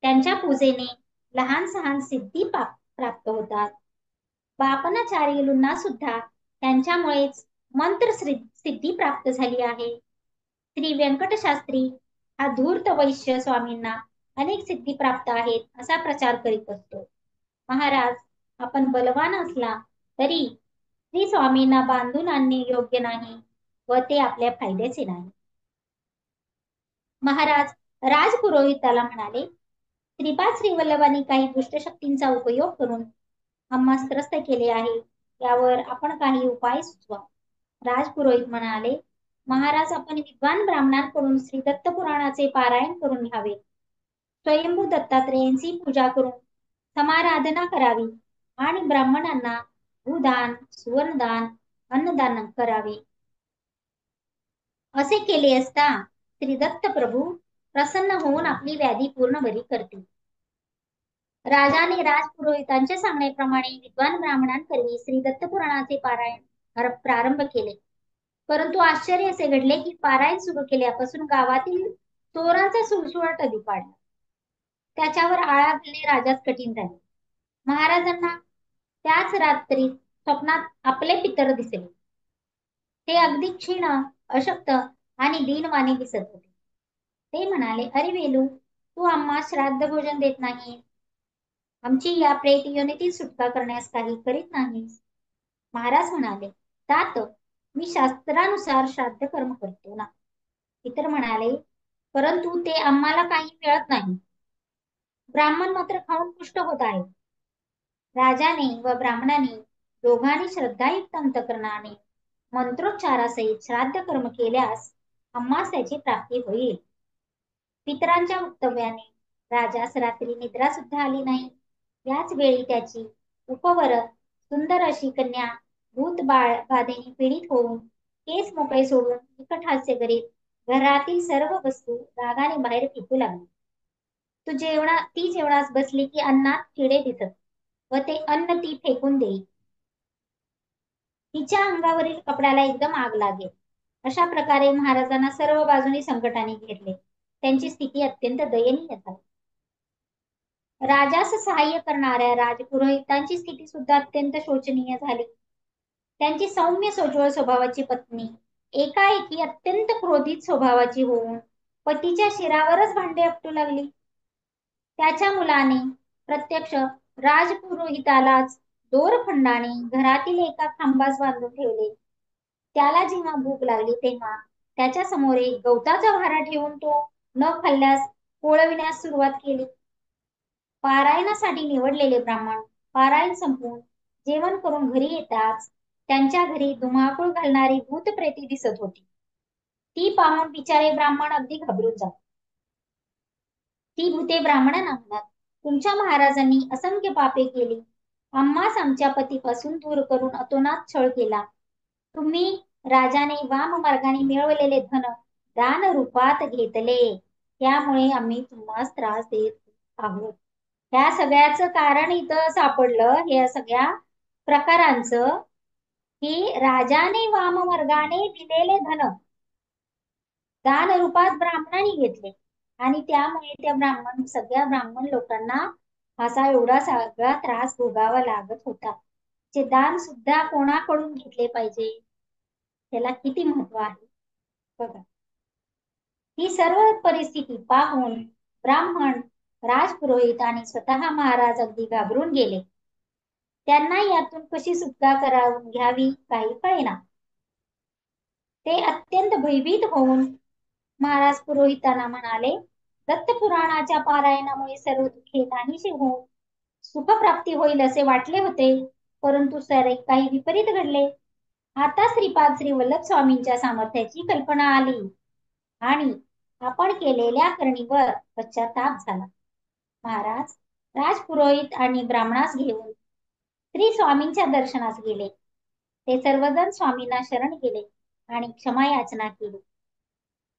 त्यांच्या पूजेने लहान सहान सिद्धी प्राप्त होतात. बापनाचार्युलूंना सुद्धा त्यांच्यामुळेच मंत्र सिद्धी प्राप्त झाली आहे. श्री व्यंकटशास्त्री हा धूर्त वैश्य स्वामींना अनेक सिद्धी प्राप्त आहेत असा प्रचार करीत असतो. महाराज, आपण बलवान असला तरी श्री स्वामींना बांधून आणणे योग्य नाही व ते आपल्या फायद्याचे नाही. महाराज राजपुरोहिताला म्हणाले, श्रीपाद श्रीवल्लभांनी काही दुष्टशक्तींचा उपयोग करून आम्हास त्रस्त केले आहे. यावर आपण काही उपाय सुचवा. राजपुरोहित म्हणाले, महाराज, आपण विद्वान ब्राह्मणांकडून श्री दत्त पुराणाचे पारायण करून घ्यावे. स्वयंभू दत्तात्रेयांची पूजा करून समाराधना करावी आणि ब्राह्मणांना भूदान, सुवर्णदान, अन्नदान करावे. असे केले असता श्री दत्त प्रभू प्रसन्न होऊन आपली व्याधी पूर्ण बरी करतील. राजाने राजपुरोहितांच्या सांगण्याप्रमाणे विद्वान ब्राह्मणांकरवी श्री दत्त पुराणाचे पारायण प्रारंभ केले. परंतु आश्चर्य असे घडले की पारायण सुरू केल्यापासून गावातील चोरांचा सुळसुळाट अधिक वाढला. त्याच्यावर आळा घालणे राजास कठीण झाले. महाराजांना त्याच रात्री स्वप्नात आपले पितर दिसले. ते अगदी क्षीण, अशक्त आणि दीनवाणी दिसत होते. ते म्हणाले, अरे वेलू, तू आम्हा श्राद्ध भोजन देत नाही, आमची या प्रेत योनीतील सुटका करण्यास काही करीत नाहीस. महाराज म्हणाले, तात, मी शास्त्रानुसार श्राद्ध कर्म करतो ना. पितर म्हणाले, परंतु ते आम्हाला काही मिळत नाही. ब्राह्मण मात्र खाऊन पुष्ट होत आहे. राजाने व ब्राह्मणाने दोघांनी श्रद्धायुक्त अंतकरणाने मंत्रोच्चारासहित श्राद्ध कर्म केल्यास आम्हास त्याची प्राप्ती होईल. पितरांच्या वक्तव्याने राजास रात्री निद्रा सुद्धा आली नाही. याच वेळी त्याची उपवर सुंदर अशी कन्या भूत बाधेने पीडित होऊन केस मोकळे सोडून निकट हास्य करीत घरातील सर्व वस्तू रागाने बाहेर फेकू लागली. ती जेवणास बसली की अन्नात किडे दिसत व ते अन्न ती फेकून देई. तिच्या अंगावरील कपड्याला एकदम आग लागेल. अशा प्रकारे महाराजांना सर्व बाजूनी संकटाने घेरले. त्यांची स्थिती अत्यंत दयनीय झाली. राजास सहाय्य करणाऱ्या राजपुरोहितांची स्थिती सुद्धा अत्यंत शोचनीय झाली. त्यांची सौम्य सोज्वळ स्वभावाची पत्नी एकाएकी अत्यंत क्रोधित स्वभावाची होऊन पतीच्या शिरावरच भांडे आपटू लागली. त्याच्या मुलाने प्रत्यक्ष राजपुरोहितालाच दोरखंडाने घरातील एका खांबास बांधून ठेवले. त्याला जेव्हा भूक लागली तेव्हा त्याच्या समोर एक गवताचा भारा ठेवून तो न खाल्ल्यास पोळविण्यास सुरुवात केली. पारायणासाठी निवडलेले ब्राह्मण पारायण संपवून जेवण करून घरी येताच त्यांच्या घरी धुमाकूळ घालणारी भूतप्रेती दिसत होती. ती पाहून बिचारे ब्राह्मण अगदी घाबरून जात. ती भूते ब्राह्मणांना म्हणत, तुमच्या महाराजांनी असंख्य पापे केली. आम्हास आमच्या पतीपासून दूर करून अतोनात छळ केला. तुम्ही राजाने वाम मार्गाने मिळवलेले धन दान रूपात घेतले. त्यामुळे आम्ही तुम्हाला त्रास देत आहोत. ह्या सगळ्याचं कारण इथं सापडलं, या सगळ्या प्रकारांचं, की राजाने वामवर्गाने दिलेले धन दान रूपात ब्राह्मणांनी घेतले आणि त्यामुळे त्या सगळ्या ब्राह्मण लोकांना असा एवढा सगळा त्रास भोगावा लागत होता. जे दान सुद्धा कोणाकडून घेतले पाहिजे, त्याला किती महत्व आहे बघा. ही सर्व परिस्थिती पाहून ब्राह्मण, राजपुरोहित आणि स्वतः महाराज अगदी घाबरून गेले. त्यांना यातून कशी सुटका करावून घ्यावी काही कळेना. ते अत्यंत भयभीत होऊन महाराज पुरोहितांना म्हणाले, दत्तपुराणाच्या पारायणामुळे सर्व दुःखे नाहीशी होऊन सुखप्राप्ती होईल असे वाटले होते, परंतु सारे काही विपरीत घडले. आता श्रीपाद श्री वल्लभ स्वामींच्या सामर्थ्याची कल्पना आली आणि आपण केलेल्या करणीवर पश्चाताप झाला. महाराज राजपुरोहित आणि ब्राह्मणास घेऊन श्री स्वामींच्या दर्शनास गेले. ते सर्वजण स्वामींना शरण गेले आणि क्षमा याचना केली.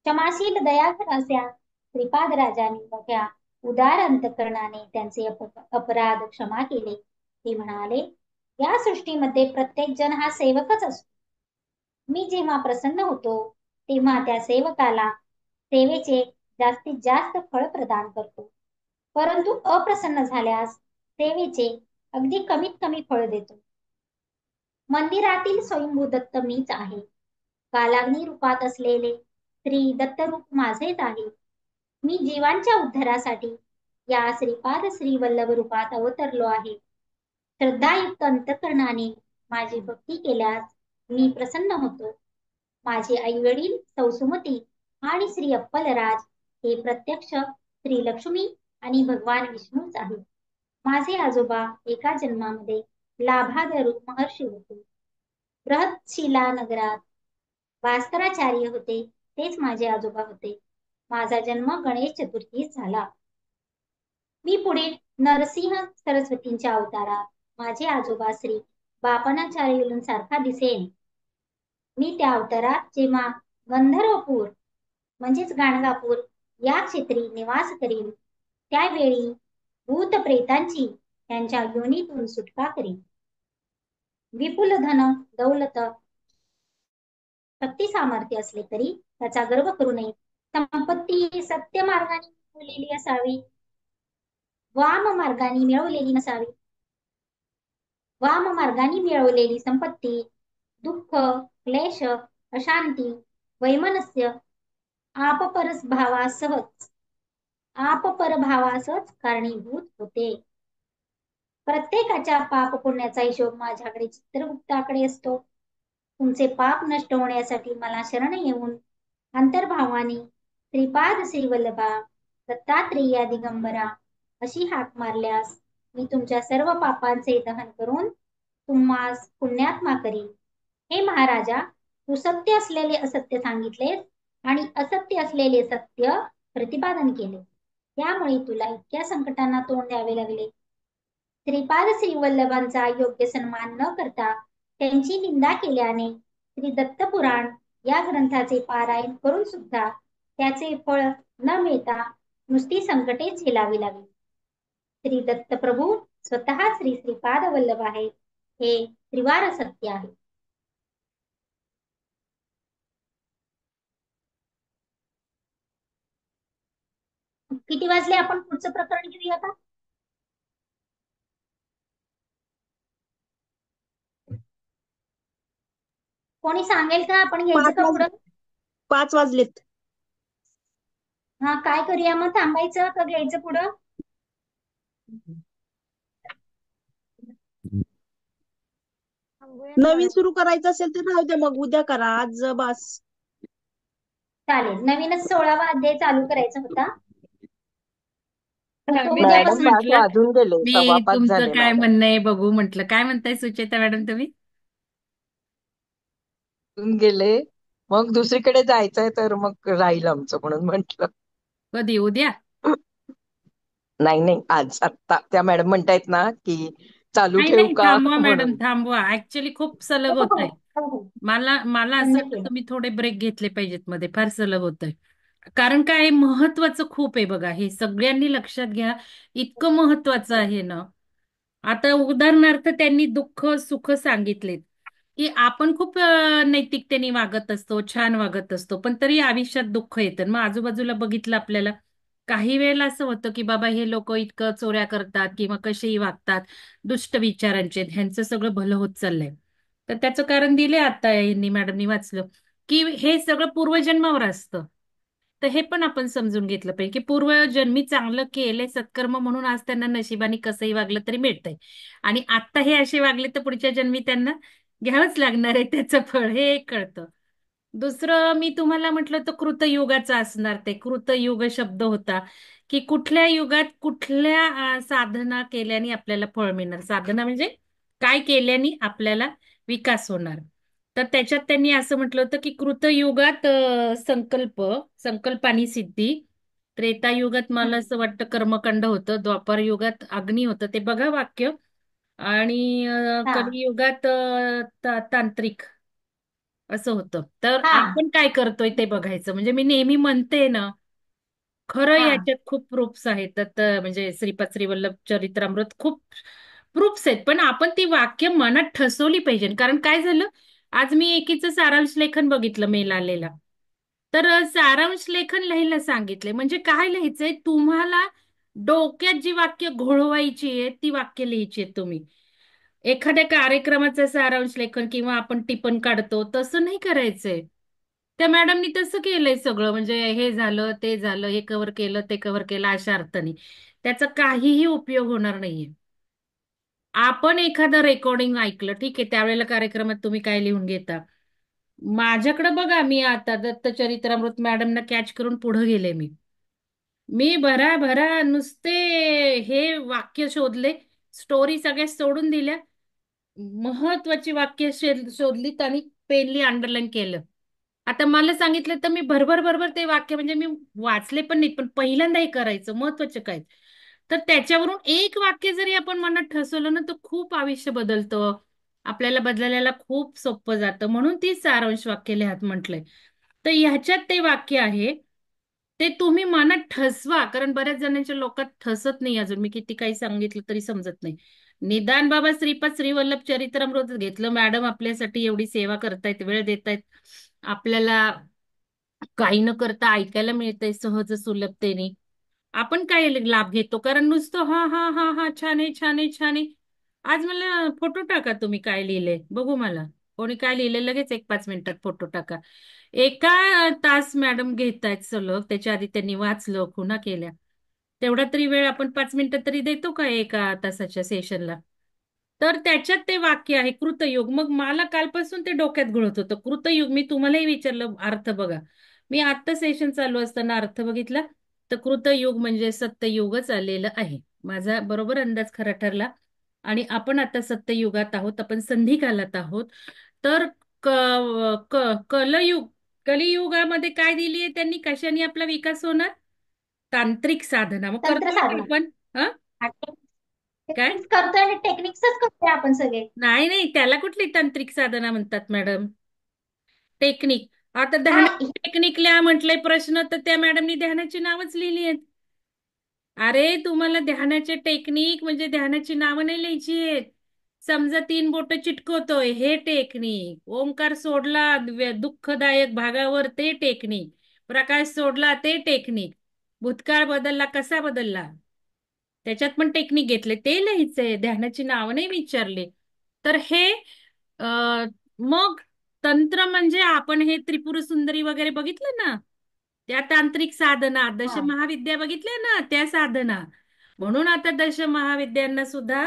क्षमाशील दयाघन अशा श्रीपाद राजांनी मोठ्या उदार अंतकरणाने त्यांचे अपराध क्षमा केले. ते म्हणाले, या सृष्टीमध्ये प्रत्येक जण हा सेवकच असतो. मी जेव्हा प्रसन्न होतो तेव्हा त्या सेवकाला सेवेचे जास्तीत जास्त फळ प्रदान करतो, परंतु अप्रसन्न झाल्यास सेवेचे अगदी कमीत कमी फळ देतो. मंदिरातील स्वयंभू दत्त मीच आहे. कालाग्नी रूपात असलेले श्री दत्तरूप माझेच आहे. मी जीवांच्या उद्धारासाठी या श्रीपाद श्री वल्लभ रूपात अवतरलो आहे. श्रद्धायुक्त अंतकरणाने माझी भक्ती केल्यास मी प्रसन्न होतो. माझे आई वडील सौसुमती आणि श्री अप्पलराज हे प्रत्यक्ष श्री लक्ष्मी आणि भगवान विष्णूच आहेत. माझे आजोबा एका जन्मामध्ये लाभादरू महर्षी होते. बृहतशिला नगरात भास्कराचार्य होते, तेच माझे आजोबा होते. माझा जन्म गणेश चतुर्थीस झाला. मी पुढे नरसिंह सरस्वतींच्या अवतारात माझे आजोबा श्री बापनाचार्यूंसारखा दिसेन. मी त्या अवतारात जेव्हा गंधर्वपूर म्हणजेच गाणगापूर या क्षेत्री निवास करीन, त्यावेळी भूत प्रेतांची त्यांच्या योनीतून सुटका करीन. विपुल धन दौलत शक्ती सामर्थ्य असले तरी त्याचा गर्व करू नये. संपत्ती सत्य मार्गाने मिळवलेली असावी, वाम मार्गाने मिळवलेली नसावी. वाम मार्गाने मिळवलेली संपत्ती दुःख, क्लेश, अशांती, वैमनस्य, आपपरभावासच कारणीभूत होते. प्रत्येकाच्या पाप पुण्याचा हिशोब माझ्याकडे चित्रगुप्ताकडे असतो. तुमचे पाप नष्ट होण्यासाठी मला शरण येऊन अंतर्भावाने श्रीपाद श्री वल्लभा दत्तात्रेया दिगंबरा अशी हाक मारल्यास मी तुमच्या सर्व पापांचे दहन करून तुम्हास पुण्यात्मा करीन. हे महाराजा, तू सत्य असलेले असत्य सांगितले आणि असत्य असलेले सत्य प्रतिपादन केले, त्यामुळे तुला इतक्या संकटांना तोंड द्यावे लागले. श्रीपाद श्री वल्लभांचा योग्य सन्मान न करता त्यांची निंदा केल्याने श्री दत्तपुराण या ग्रंथाचे पारायण करून सुद्धा त्याचे फळ न मिळता नुसती संकटेच झेलावी लागली. श्री दत्त प्रभू स्वतः श्री श्रीपाद वल्लभ आहेत, हे त्रिवार सत्य आहे. किती वाजले? आपण पुढचं प्रकरण घेऊया का? कोणी सांगेल का? आपण घ्यायचं का पुढं? 5 वाजलेत. हा, काय करूया मग? थांबायचं का घ्यायचं पुढं? नवीन सुरू करायचं असेल तर राहू द्या, मग उद्या करा, आज बस. चालेल, नवीनच 16वा अध्याय चालू करायचा होता. तर तो मी तेच उद्यापासून मॅडम 5 म्हटलं, वाजून गेले, मी 5:15 तुमचं झाले काय मॅडम. म्हणणं आहे बघू म्हटलं. काय म्हणताय सुचेता मॅडम तुम्ही? वाजून गेले, मग दुसरीकडे जायचंय तर मग राहील आमचं, म्हणून म्हंटल. कधी? उद्या? नाही नाही, आज आत्ता त्या मॅडम म्हणतायत ना की चालू नाही ठेवू नाही, का थांबवा मॅडम, म्हणून. थांबवा. ऍक्च्युली खूप सलग हो होत हो आहे. हो हो मला असं बंद वाटतं केलं. मी थोडे ब्रेक घेतले पाहिजेत मध्ये, फार सलग होत आहे. कारण काय आहे, महत्वाचं खूप आहे बघा, हे सगळ्यांनी लक्षात घ्या. इतकं महत्वाचं आहे ना. आता उदाहरणार्थ त्यांनी दुःख सुख सांगितलेत, की आपण खूप नैतिकतेने वागत असतो, छान वागत असतो, पण तरी आयुष्यात दुःख येतं. मग आजूबाजूला बघितलं आपल्याला, काही वेळेला असं होतं की बाबा हे लोक इतकं चोऱ्या करतात किंवा कसेही वागतात, दुष्ट विचारांचे, ह्यांचं सगळं भलं होत चाललंय. तर त्याचं कारण दिले आता यांनी, मॅडमनी वाचलं, की हे सगळं पूर्वजन्मावर असतं. तर हे पण आपण समजून घेतलं पाहिजे, की पूर्वजन्मी चांगलं केलंय सत्कर्म, म्हणून आज त्यांना नशिबाने कसंही वागलं तरी मिळतंय. आणि आता हे असे वागले तर पुढच्या जन्मी त्यांना घ्यावंच लागणार आहे त्याचं फळ, हे एक कळतं. दुसरं मी तुम्हाला म्हटलं तर कृतयुगाचं असणार, ते कृतयुग शब्द होता, की कुठल्या युगात कुठल्या साधना केल्याने आपल्याला फळ मिळणार. साधना म्हणजे काय केल्याने आपल्याला विकास होणार. तर त्याच्यात त्यांनी असं म्हटलं होतं की कृतयुगात संकल्प आणि सिद्धी. त्रेतायुगात मला हम्म. असं वाटतं कर्मकांड होतं. द्वापार युगात अग्नी होतं, ते बघा वाक्य. आणि हा कलियुगात तांत्रिक असं होतं. तर हा आपण काय करतोय ते बघायचं. म्हणजे मी नेहमी म्हणते ना, खरं हा याच्यात खूप प्रूफ्स आहेत. तर म्हणजे श्रीपाद श्रीवल्लभ चरित्रामृत खूप प्रूफ्स आहेत, पण आपण ती वाक्य मनात ठसवली पाहिजे. कारण काय झालं, आज मी एकीचं सारांश लेखन बघितलं मेल आलेला. तर सारांश लेखन लिहायला सांगितले. म्हणजे काय लिहायचंय तुम्हाला, डोक्यात जी वाक्य घोळवायची आहेत ती वाक्य लिहायची आहेत तुम्ही. एखाद्या कार्यक्रमाचं सारांश लेखन किंवा आपण टिपण काढतो तसं नाही करायचंय. त्या मॅडमनी तसं केलंय सगळं, म्हणजे हे झालं ते झालं, हे कव्हर केलं ते कव्हर केलं, अशा अर्थाने त्याचा काहीही उपयोग होणार नाहीये. आपण एखादं रेकॉर्डिंग ऐकलं, ठीक आहे, त्यावेळेला कार्यक्रमात तुम्ही काय लिहून घेता. माझ्याकडे बघा, मी आता दत्तचरित्रामृत मॅडमना कॅच करून पुढे गेले. मी भरा नुसते हे वाक्य शोधले, स्टोरी सगळ्या सोडून दिल्या, महत्वाची वाक्य शोधलीत आणि पेनली अंडरलाईन केलं. आता मला सांगितलं तर मी भरभर ते वाक्य, म्हणजे मी वाचले पण नाही, पण पहिल्यांदा हे करायचं महत्वाचं काय. तर त्याच्यावरून एक वाक्य जरी आपण मनात ठसवलं ना, तर खूप आयुष्य बदलतं. आपल्याला बदलायला खूप सोपं जातं. म्हणून ती सारांश वाक्य लिहात म्हटलंय. तर ह्याच्यात ते वाक्य आहे, ते तुम्ही मनात ठसवा. कारण बऱ्याच जणांच्या लोकात ठसत नाही अजून, मी किती काही सांगितलं तरी समजत नाही. निदान बाबा श्रीपाद श्रीवल्लभ चरित्रामृत घेतलं, मॅडम आपल्यासाठी एवढी सेवा करतायत, वेळ देतायत, आपल्याला काही न करता ऐकायला मिळतंय सहज सुलभतेने. आपण काय लाभ घेतो, कारण नुसतं हा हा हा हा छान आहे छान आहे छान आहे. आज मला फोटो टाका, तुम्ही काय लिहिले बघू. मला कोणी काय लिहिले लगेच 1-5 मिनिटात फोटो टाका. एका तास मॅडम घेतायत सलग, त्याच्या आधी त्यांनी वाचलं, खुणा केल्या. तेवढा तरी वेळ आपण 5 मिनिटं तरी देतो का एका तासाच्या सेशनला. तर त्याच्यात ते वाक्य आहे कृतयुग. मग मला कालपासून ते डोक्यात घुळत होतं कृतयुग. मी तुम्हालाही विचारलं अर्थ बघा. मी आत्ता सेशन चालू असताना अर्थ बघितला, तर कृतयुग म्हणजे सत्ययुगच आलेलं आहे. माझा बरोबर अंदाज खरा ठरला. आणि आपण आता सत्ययुगात आहोत, आपण संधी कालात आहोत. तर क, क, कलयुग कलियुगामध्ये काय दिली आहे त्यांनी, कशाने आपला विकास होणार. तांत्रिक साधना. मग तंत्र करतोय का साधना. आपण? हा, काय? टेक्निक्स करतोय आणि टेक्निक्सच करतोय आपण सगळे. नाही नाही, त्याला कुठली तांत्रिक साधना म्हणतात मॅडम. टेक्निक. आता हा ध्यानाची टेक्निक लिहा म्हटलंय प्रश्न, तर त्या मॅडमनी ध्यानाची नावच लिहिली आहेत. अरे तुम्हाला ध्यानाचे टेक्निक म्हणजे ध्यानाची नावं नाही लिहायची आहेत. समजा 3 बोट चिटकवतोय, हे टेक्निक. ओंकार सोडला दुःखदायक भागावर, ते टेक्निक. प्रकाश सोडला, ते टेक्निक. भूतकाळ बदलला, कसा बदलला, त्याच्यात पण टेक्निक घेतले, ते लिहायचंय. ध्यानाची नावं नाही विचारले. तर हे मग तंत्र म्हणजे आपण हे त्रिपुर सुंदरी वगैरे बघितलं ना, त्या तांत्रिक साधना. दश हा महाविद्या बघितल्या ना, त्या साधना. म्हणून आता दश महाविद्यांना सुद्धा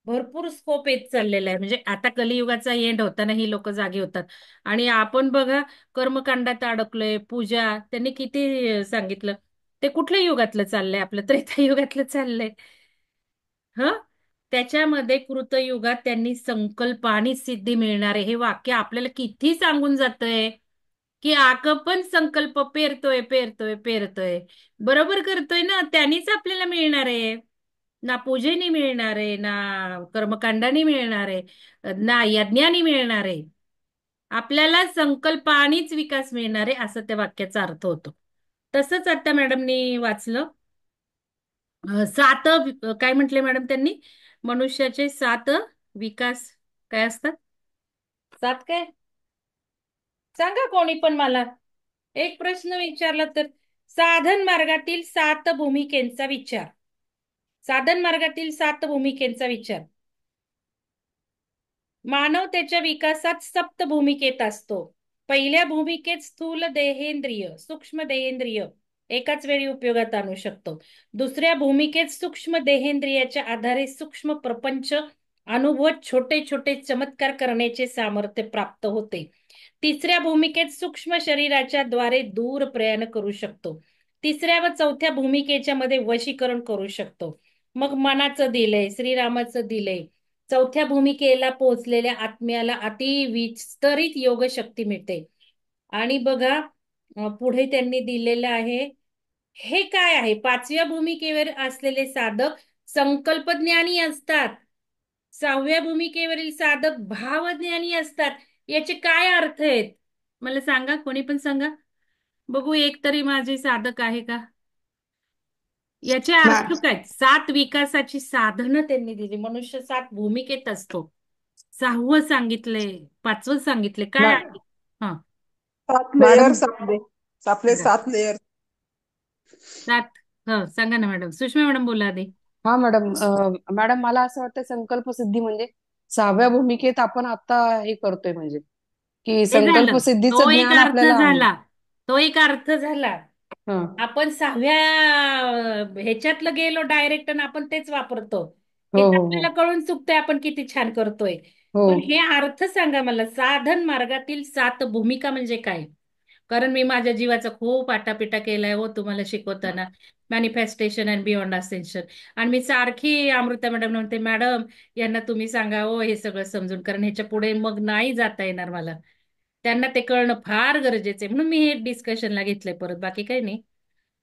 भरपूर स्कोप येत चाललेला आहे. म्हणजे आता कलियुगाचा एंड होताना ही लोक जागी होतात. आणि आपण बघा, कर्मकांडात अडकलोय. पूजा त्यांनी किती सांगितलं. ते कुठल्या युगातलं चाललंय, आपलं त्रेतायुगातलं चाललंय. ह त्याच्यामध्ये कृतयुगात त्यांनी संकल्प आणि सिद्धी मिळणारे हे वाक्य आपल्याला किती सांगून जातंय. की आपण संकल्प पेरतोय पेरतोय पेरतोय, बरोबर करतोय ना, त्यांनीच आपल्याला मिळणार आहे. ना पूजेने मिळणार आहे, ना कर्मकांडाने मिळणार आहे, ना यज्ञाने मिळणार आहे. आपल्याला संकल्पानेच विकास मिळणार आहे, असं त्या वाक्याचा अर्थ होतो. तसंच आता मॅडमनी वाचलं. काय म्हटले मॅडम त्यांनी? मनुष्याचे 7 विकास काय असतात? 7 काय? सांगा कोणी पण मला. एक प्रश्न विचारला तर, साधन मार्गातील 7 भूमिकेचा विचार. साधन मार्गातील 7 भूमिकेचा विचार. मानव त्याच्या विकासात सप्त भूमिकेत असतो. पहिल्या भूमिकेत स्थूल देहेंद्रिय, सूक्ष्म देहेंद्रिय एकाच वेळी उपयोगात आणू शकतो. दुसऱ्या भूमिकेत सूक्ष्म देहेंद्रियाच्या आधारे सूक्ष्म प्रपंच अनुभवत छोटे छोटे चमत्कार करण्याचे सामर्थ्य प्राप्त होते. तिसऱ्या भूमिकेत सूक्ष्म शरीराच्या द्वारे दूर प्रयाण करू शकतो. तिसऱ्या व चौथ्या भूमिकेच्या मध्ये वशीकरण करू शकतो. मग मनाचं दिलंय, श्रीरामाचं दिलंय. चौथ्या भूमिकेला पोहोचलेल्या आत्म्याला अतिविस्तरित योग शक्ती मिळते. आणि बघा पुढे त्यांनी दिलेलं आहे, हे काय आहे? 5व्या भूमिकेवर असलेले साधक संकल्पज्ञानी असतात. 6व्या भूमिकेवरील साधक भावज्ञानी असतात. याचे काय अर्थ आहेत मला सांगा, कोणी पण सांगा बघू. एक तरी माझे साधक आहे का? याचे अर्थ काय? 7 विकासाची साधनं त्यांनी दिली. मनुष्य 7 भूमिकेत असतो. 6वं सांगितलंय, 5वं सांगितले, काय आहे? हा 7 मॅडम लेयर्स आपले 7 लेयर. 7. हो सांगा ना मॅडम. सुषमा मॅडम बोला आधी. हा मॅडम, मॅडम मला असं वाटतं संकल्पसिद्धी म्हणजे 6व्या भूमिकेत आपण आता हे करतोय, म्हणजे की ते झालं, तो संकल्पसिद्धीचं एक ज्ञान अर्थ आपल्याला आहे. झाला. तो एक अर्थ झाला. हा आपण 6व्या ह्याच्यातलं गेलो डायरेक्ट आणि आपण तेच वापरतो. हो हे तर हो हो आपल्याला कळून चुकतंय आपण किती छान करतोय. हो पण हे अर्थ सांगा मला. साधन मार्गातील 7 भूमिका म्हणजे काय? कारण मी माझ्या जीवाचा खूप आटापिटा केलाय हो तुम्हाला शिकवताना, मॅनिफेस्टेशन अँड बियॉन्ड असेन्शन. आणि मी सारखी अमृता मॅडम म्हणते, मॅडम यांना तुम्ही सांगा हो हे सगळं समजून, कारण ह्याच्या पुढे मग नाही जाता येणार मला. त्यांना ते कळणं फार गरजेचं आहे, म्हणून मी हे डिस्कशनला घेतलंय परत, बाकी काही नाही.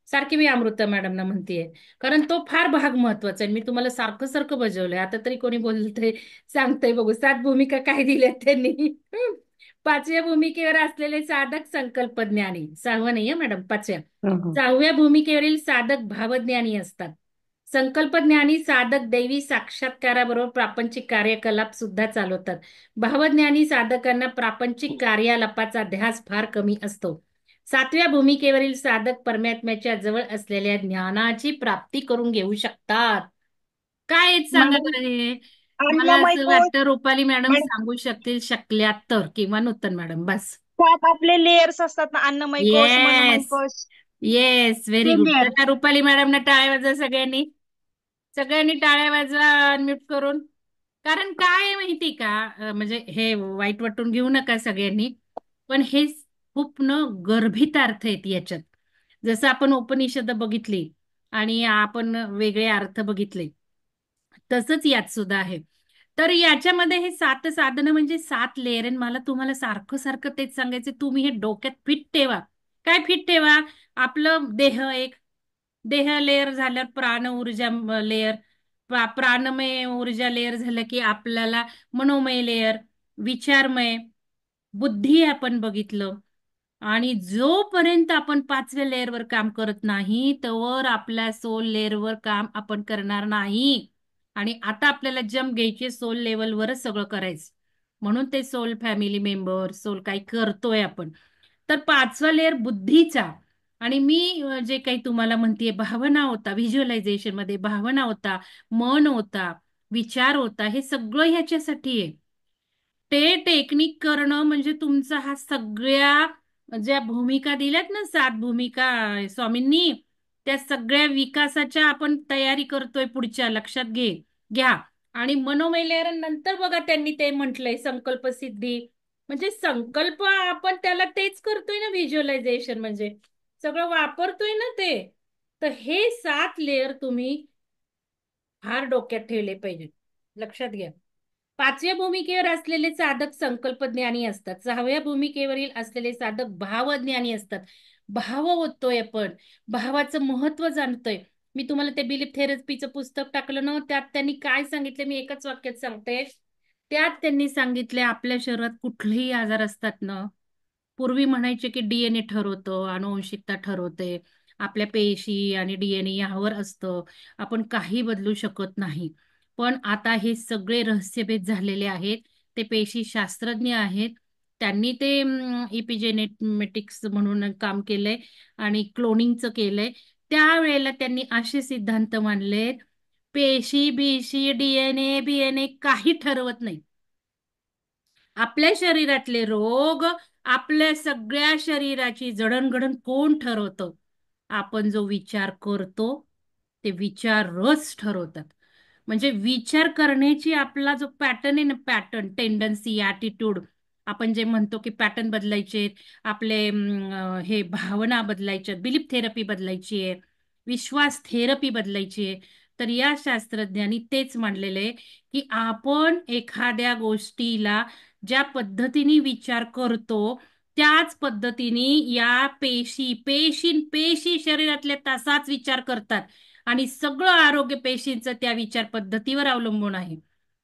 सारखी मी अमृता मॅडमना म्हणतेय, कारण तो फार भाग महत्वाचा आहे. मी तुम्हाला सारखं सारखं बजावलंय. आता तरी कोणी बोलतंय, सांगतंय बघू. 7 भूमिका काय दिल्यात त्यांनी. 5व्या भूमिकेवर असलेले साधक संकल्पज्ञानी. 6वं नाही मॅडम, 5व्या. हो हो 6व्या भूमिकेवरील साधक भावज्ञानी असतात. संकल्पज्ञानी साधक दैवी साक्षात्काराबरोबर प्रापंचिक कार्यकलाप सुद्धा चालवतात. भावज्ञानी साधकांना प्रापंचिक कार्यालापाचा ध्यास फार कमी असतो. 7व्या भूमिकेवरील साधक परमात्म्याच्या जवळ असलेल्या ज्ञानाची प्राप्ती करून घेऊ शकतात. काय आहेत सांगा मॅडम बरं हे? मला अन्नमय असं कोश. वाटतं रुपाली मॅडम मॅडम सांगू शकतील, शकल्या तर, किंवा नूतन मॅडम. बस. 7 आपले लेयर्स असतात ना, अन्नमय कोश, मनमय येस, कोश. येस, व्हेरी ते गुड. लेअर. चला रुपाली मॅडमना टाळ्या वाजवा सगळ्यांनी. सगळ्यांनी टाळ्या वाजवा अनम्यूट करून. कारण काय आहे माहिती का, म्हणजे हे वाईट वाटून घेऊ नका सगळ्यांनी, पण हे खूप न गर्भित अर्थ आहेत याच्यात. जसं आपण उपनिषद बघितली आणि आपण वेगळे अर्थ बघितले, तसंच यात सुद्धा आहे. तर याच्यामध्ये हे 7 साधनं म्हणजे 7 लेयर. आणि मला तुम्हाला सारखं सारखं तेच सांगायचं, तुम्ही हे डोक्यात फिट ठेवा. काय फिट ठेवा? आपलं देह एक, देह लेयर झाल्यावर प्राण ऊर्जा लेयर, प्राणमय ऊर्जा लेयर झालं की आपल्याला मनोमय लेयर, विचारमय, बुद्धी आपण बघितलं. आणि जोपर्यंत आपण 5व्या लेअरवर काम करत नाही, तोवर आपल्या सोल लेअरवर काम आपण करणार नाही. आणि आता आपल्याला जम्प घ्यायचे सोल लेवलवरच सगळं करायचं. म्हणून ते सोल फॅमिली मेंबर, सोल काही करतोय आपण. तर 5वा लेअर बुद्धीचा. आणि मी जे काही तुम्हाला म्हणतेय, भावना होता, व्हिज्युअलायझेशन मध्ये भावना होता, मन होता, विचार होता, हे सगळं ह्याच्यासाठी आहे. ते टेक्निक करणं म्हणजे तुमचा हा सगळ्या ज्या भूमिका दिल्यात ना, 7 भूमिका स्वामींनी, त्या सगळ्या विकासाच्या आपण तयारी करतोय पुढच्या. लक्षात घ्या. आणि मनोमय लेअर नंतर बघा त्यांनी ते म्हटलंय संकल्प सिद्धी. म्हणजे संकल्प आपण त्याला तेच करतोय ना, व्हिज्युअलायझेशन म्हणजे सगळं वापरतोय ना ते. तर हे 7 लेअर तुम्ही फार डोक्यात ठेवले पाहिजे. लक्षात घ्या. 5व्या भूमिकेवर असलेले साधक संकल्पज्ञानी असतात. 6व्या भूमिकेवरील असलेले साधक भावज्ञानी असतात. भाव होतोय आपण, भावाचं महत्व जाणतोय. मी तुम्हाला ते बिलीफ थेरपीचं पुस्तक टाकलं ना, त्यात त्यांनी काय सांगितले मी एकच वाक्यात सांगते. त्यात त्यांनी सांगितले आपल्या शरीरात कुठलेही आजार असतात ना, पूर्वी म्हणायचे की डीएनए ठरवतं, अनुवंशिकता ठरवते, आपल्या पेशी आणि डीएनए यावर असतं, आपण काही बदलू शकत नाही. पण आता हे सगळे रहस्यभेद झालेले आहेत. ते पेशी शास्त्रज्ञ आहेत, त्यांनी ते इपिजेनेटिक्स म्हणून काम केलंय आणि क्लोनिंगचं केलंय. त्यावेळेला त्यांनी असे सिद्धांत मांडलेत, पेशी बीशी डीएनए बीएनए काही ठरवत नाही. आपल्या शरीरातले रोग, आपल्या सगळ्या शरीराची जडणघडण कोण ठरवतं? आपण जो विचार करतो ते विचारच ठरवतात. म्हणजे विचार करण्याची आपला जो पॅटर्न आहे ना, पॅटर्न, टेंडन्सी, ॲटिट्यूड, आपण जे म्हणतो की पॅटर्न बदलायचे, आपले हे भावना बदलायच्या, बिलीफ थेरपी बदलायची आहे, विश्वास थेरपी बदलायची आहे. तर या शास्त्रज्ञांनी तेच मांडलेलं आहे की आपण एखाद्या गोष्टीला ज्या पद्धतीने विचार करतो त्याच पद्धतीने या पेशी पेशी पेशी शरीरातल्या तसाच विचार करतात आणि सगळं आरोग्य पेशींचं त्या विचार पद्धतीवर अवलंबून आहे.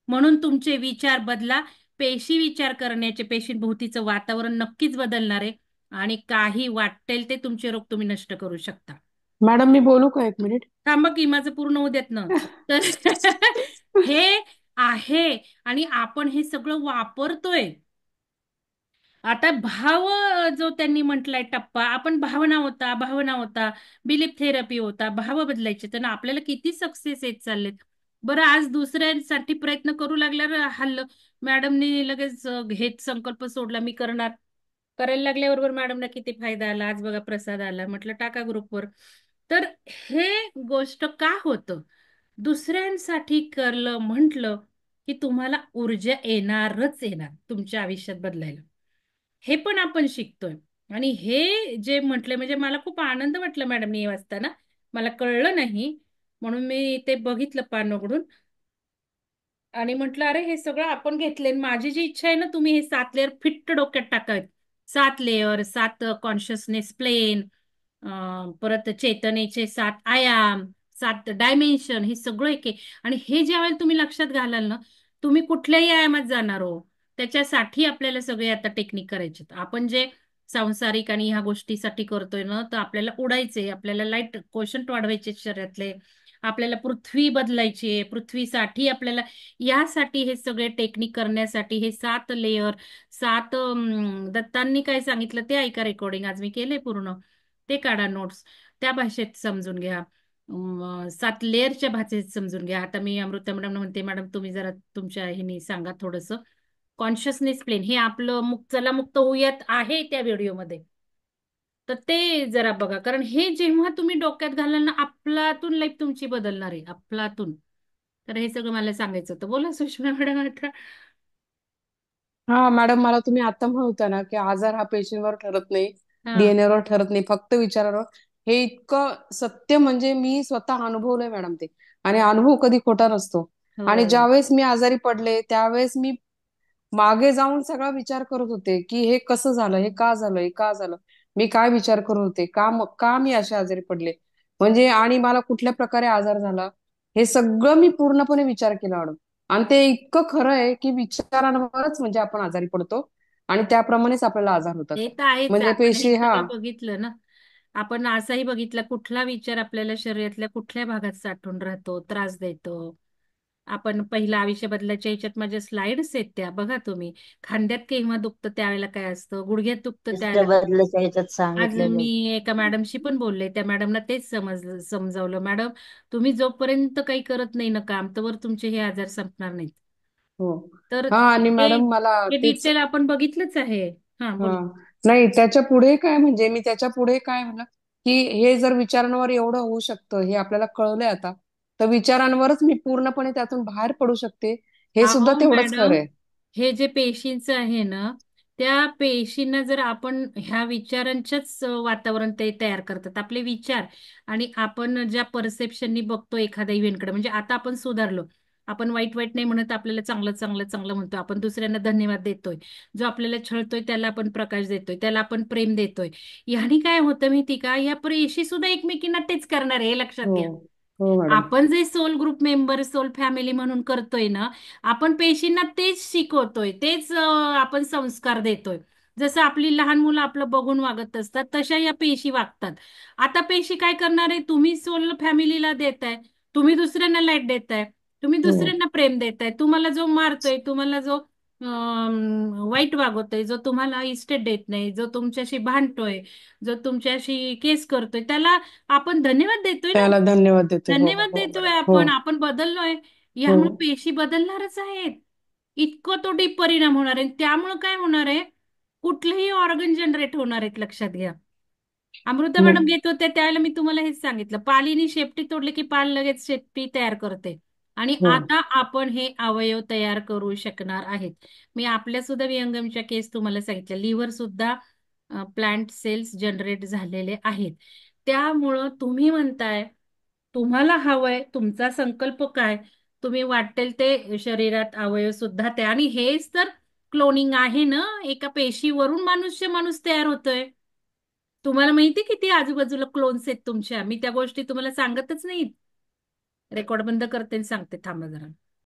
म्हणून तुमचे विचार बदला. पेशी विचार करण्याचे पेशींभोवतीचं वातावरण नक्कीच बदलणार आहे आणि काही वाटेल ते तुमचे रोग तुम्ही नष्ट करू शकता. मॅडम मी बोलू का 1 मिनिट? थांबा की माझं पूर्ण होऊ देत ना. तर हे आहे आणि आपण हे सगळं वापरतोय. आता भाव जो त्यांनी म्हटलाय टप्पा, आपण भावना होता, बिलीफ थेरपी होता, भाव बदलायचे, तर आपल्याला किती सक्सेस येत चाललेत. बरं, आज दुसऱ्यांसाठी प्रयत्न करू लागल्यावर हल्लं मॅडमनी लगेच हेच संकल्प सोडला, मी करणार. करायला लागल्याबरोबर मॅडमला किती फायदा आला. आज बघा प्रसाद आला, म्हटलं टाका ग्रुपवर. तर हे गोष्ट का होतं? दुसऱ्यांसाठी करलं म्हटलं की तुम्हाला ऊर्जा येणारच येणार तुमच्या आयुष्यात बदलायला. हे पण आपण शिकतोय. आणि हे जे म्हटले म्हणजे मला खूप आनंद वाटला मॅडमनी हे वाचताना. मला कळलं नाही म्हणून मी ते बघितलं पान उघडून आणि म्हटलं अरे हे सगळं आपण घेतले. माझी जी इच्छा आहे ना, तुम्ही हे 7 लेअर फिट्ट डोक्यात टाकावेत. 7 लेअर, 7 कॉन्शियसनेस प्लेन, परत चेतनेचे 7 आयाम, 7 डायमेन्शन, हे सगळं एक आहे. आणि हे ज्या वेळेला तुम्ही लक्षात घालाल ना, तुम्ही कुठल्याही आयामात जाणार हो. त्याच्यासाठी आपल्याला सगळे आता टेक्निक करायचे. आपण जे सांसारिक आणि ह्या गोष्टीसाठी करतोय ना, तर आपल्याला उडायचे, आपल्याला लाईट क्वोशंट वाढवायचे शरीरातले, आपल्याला पृथ्वी बदलायची आहे, पृथ्वीसाठी आपल्याला यासाठी हे सगळे टेक्निक करण्यासाठी हे 7 लेअर, 7 दत्तांनी काय सांगितलं ते ऐका, रेकॉर्डिंग आज मी केले पूर्ण, ते काढा नोट्स, त्या भाषेत समजून घ्या. 7 लेअरच्या भाषेत समजून घ्या. आता मी अमृता मॅडम म्हणते, मॅडम तुम्ही जरा तुमच्या ह्यानी सांगा थोडंसं. कॉन्शियसनेस प्लेन हे आपलं चला मुक्त होऊयात आहे त्या व्हिडिओमध्ये, तर ते जरा बघा. कारण हे जेव्हा तुम्ही डोक्यात घालाल ना, आपलातून लाईफ तुमची बदलणार आहे, आपलातून. तर हे सगळं मला सांगायचं होतं. बोला सुषमा मॅडम आता. हा मॅडम, मला तुम्ही आता म्हणता ना की आजार हा पेशींवर ठरत नाही, हा. डीएनए वर ठरत नाही, फक्त विचारावर. हे इतकं सत्य म्हणजे मी स्वतः अनुभवलंय मॅडम ते. आणि अनुभव कधी खोटा नसतो. आणि हो. ज्यावेळेस मी आजारी पडले त्यावेळेस मी मागे जाऊन सगळा विचार करत होते की हे कसं झालं, हे का झालं, हे का झालं, मी काय विचार करत होते, का मी अशा आजारी पडले, म्हणजे आणि मला कुठल्या प्रकारे आजार झाला, हे सगळं मी पूर्णपणे विचार केला मॅडम. आणि ते इतकं खरं आहे की विचारांवरच म्हणजे आपण आजारी पडतो आणि त्याप्रमाणेच आपल्याला आजार होतात. हे तर आहेच. म्हणजे आपण हे पेशी हा सगळं बघितलं ना. आपण असाही बघितलं कुठला विचार आपल्याला शरीरातल्या कुठल्या भागात साठून राहतो, त्रास देतो. आपण पहिला आयुष्य बदलायच्या याच्यात माझ्या स्लाइड्स आहेत त्या बघा तुम्ही. खांद्यात केव्हा दुखतं त्यावेळेला काय असतं, गुडघ्यात दुखतं तिसऱ्या त्यावेळेला. बदलाच्या ह्याच्यात आज सांगितलेलं मी आहे. एका मॅडमशी पण बोलले, त्या मॅडमला तेच समजावलं, मॅडम तुम्ही जोपर्यंत काही करत नाही ना काम, तोवर तुमचे हे आजार संपणार नाहीत. हो. तर हा आणि हे मॅडम मला हे तेच, डिटेल आपण बघितलंच आहे. हा हा बोला. नाही त्याच्या पुढे काय म्हणजे मी त्याच्या पुढे काय म्हणलं की हे जर विचारांवर एवढं होऊ शकतं हे आपल्याला कळलंय आता, तर विचारांवरच मी पूर्णपणे त्यातून बाहेर पडू शकते, हे सुद्धा अहो तेवढंच खरं मॅडम, आहे. हे जे पेशींचं आहे ना, त्या पेशींना जर आपण ह्या विचारांच्याच वातावरण ते तयार करतात, आपले विचार. आणि आपण ज्या परसेप्शननी बघतो एखाद्या इव्हेंटकडे, म्हणजे आता आपण सुधारलो, आपण वाईट वाईट नाही म्हणत, आपल्याला चांगलं चांगलं चांगलं म्हणतोय, आपण दुसऱ्यांना धन्यवाद देतोय, जो आपल्याला छळतोय त्याला आपण प्रकाश देतोय, त्याला आपण प्रेम देतोय. ह्यानी काय होतं माहिती का, या पेशी सुद्धा एकमेकींना तेच करणार आहे, हे लक्षात हो घ्या. हो मॅडम. आपण जे soul group member, soul family म्हणून करतोय ना, आपण पेशींना तेच शिकवतोय, तेच आपण संस्कार देतोय. जसं आपली लहान मुलं आपलं बघून वागत असतात, तशा या पेशी वागतात. आता पेशी काय करणार आहे, तुम्ही सोल फॅमिलीला देताय, तुम्ही दुसऱ्यांना लाईट देताय, तुम्ही दुसऱ्यांना प्रेम देताय, तुम्हाला जो मारतोय, तुम्हाला जो वाईट वागवतोय, जो तुम्हाला इस्टेट देत नाही, जो तुमच्याशी भांडतोय, जो तुमच्याशी केस करतोय, त्याला आपण धन्यवाद देतोय ना, त्याला धन्यवाद देते. हो धन्यवाद हो देतोय हो आपण बदललोय. हो यामुळे पेशी बदलणारच आहेत. इतकं तो डीप परिणाम होणार आहे. त्यामुळे काय होणार आहे, कुठलेही ऑर्गन जनरेट होणार आहेत, लक्षात घ्या. अमृता मॅडम मग घेत होत्या त्यावेळेला मी तुम्हाला हेच सांगितलं, पालीनी शेपटी तोडली की पाल लगेच शेपटी तयार करते. आणि हो आता आपण हे अवयव तयार करू शकणार आहेत. मी आपल्या सुद्धा विहंगमच्या केस तुम्हाला सांगितल्या, लिव्हर सुद्धा प्लांट सेल्स जनरेट झालेले आहेत. त्यामुळं तुम्ही म्हणताय तुम्हाला हवंय, तुमचा संकल्प काय, तुम्ही वाटेल ते शरीरात अवयव सुद्धा त्या, आणि हेच तर क्लोनिंग आहे ना, एका पेशीवरून माणूस तयार होतोय. तुम्हाला माहिती किती आजूबाजूला क्लोन्स आहेत तुमच्या, मी त्या गोष्टी तुम्हाला सांगतच नाही. रेकॉर्ड बंद करते आणि सांगते, थांबा जरा.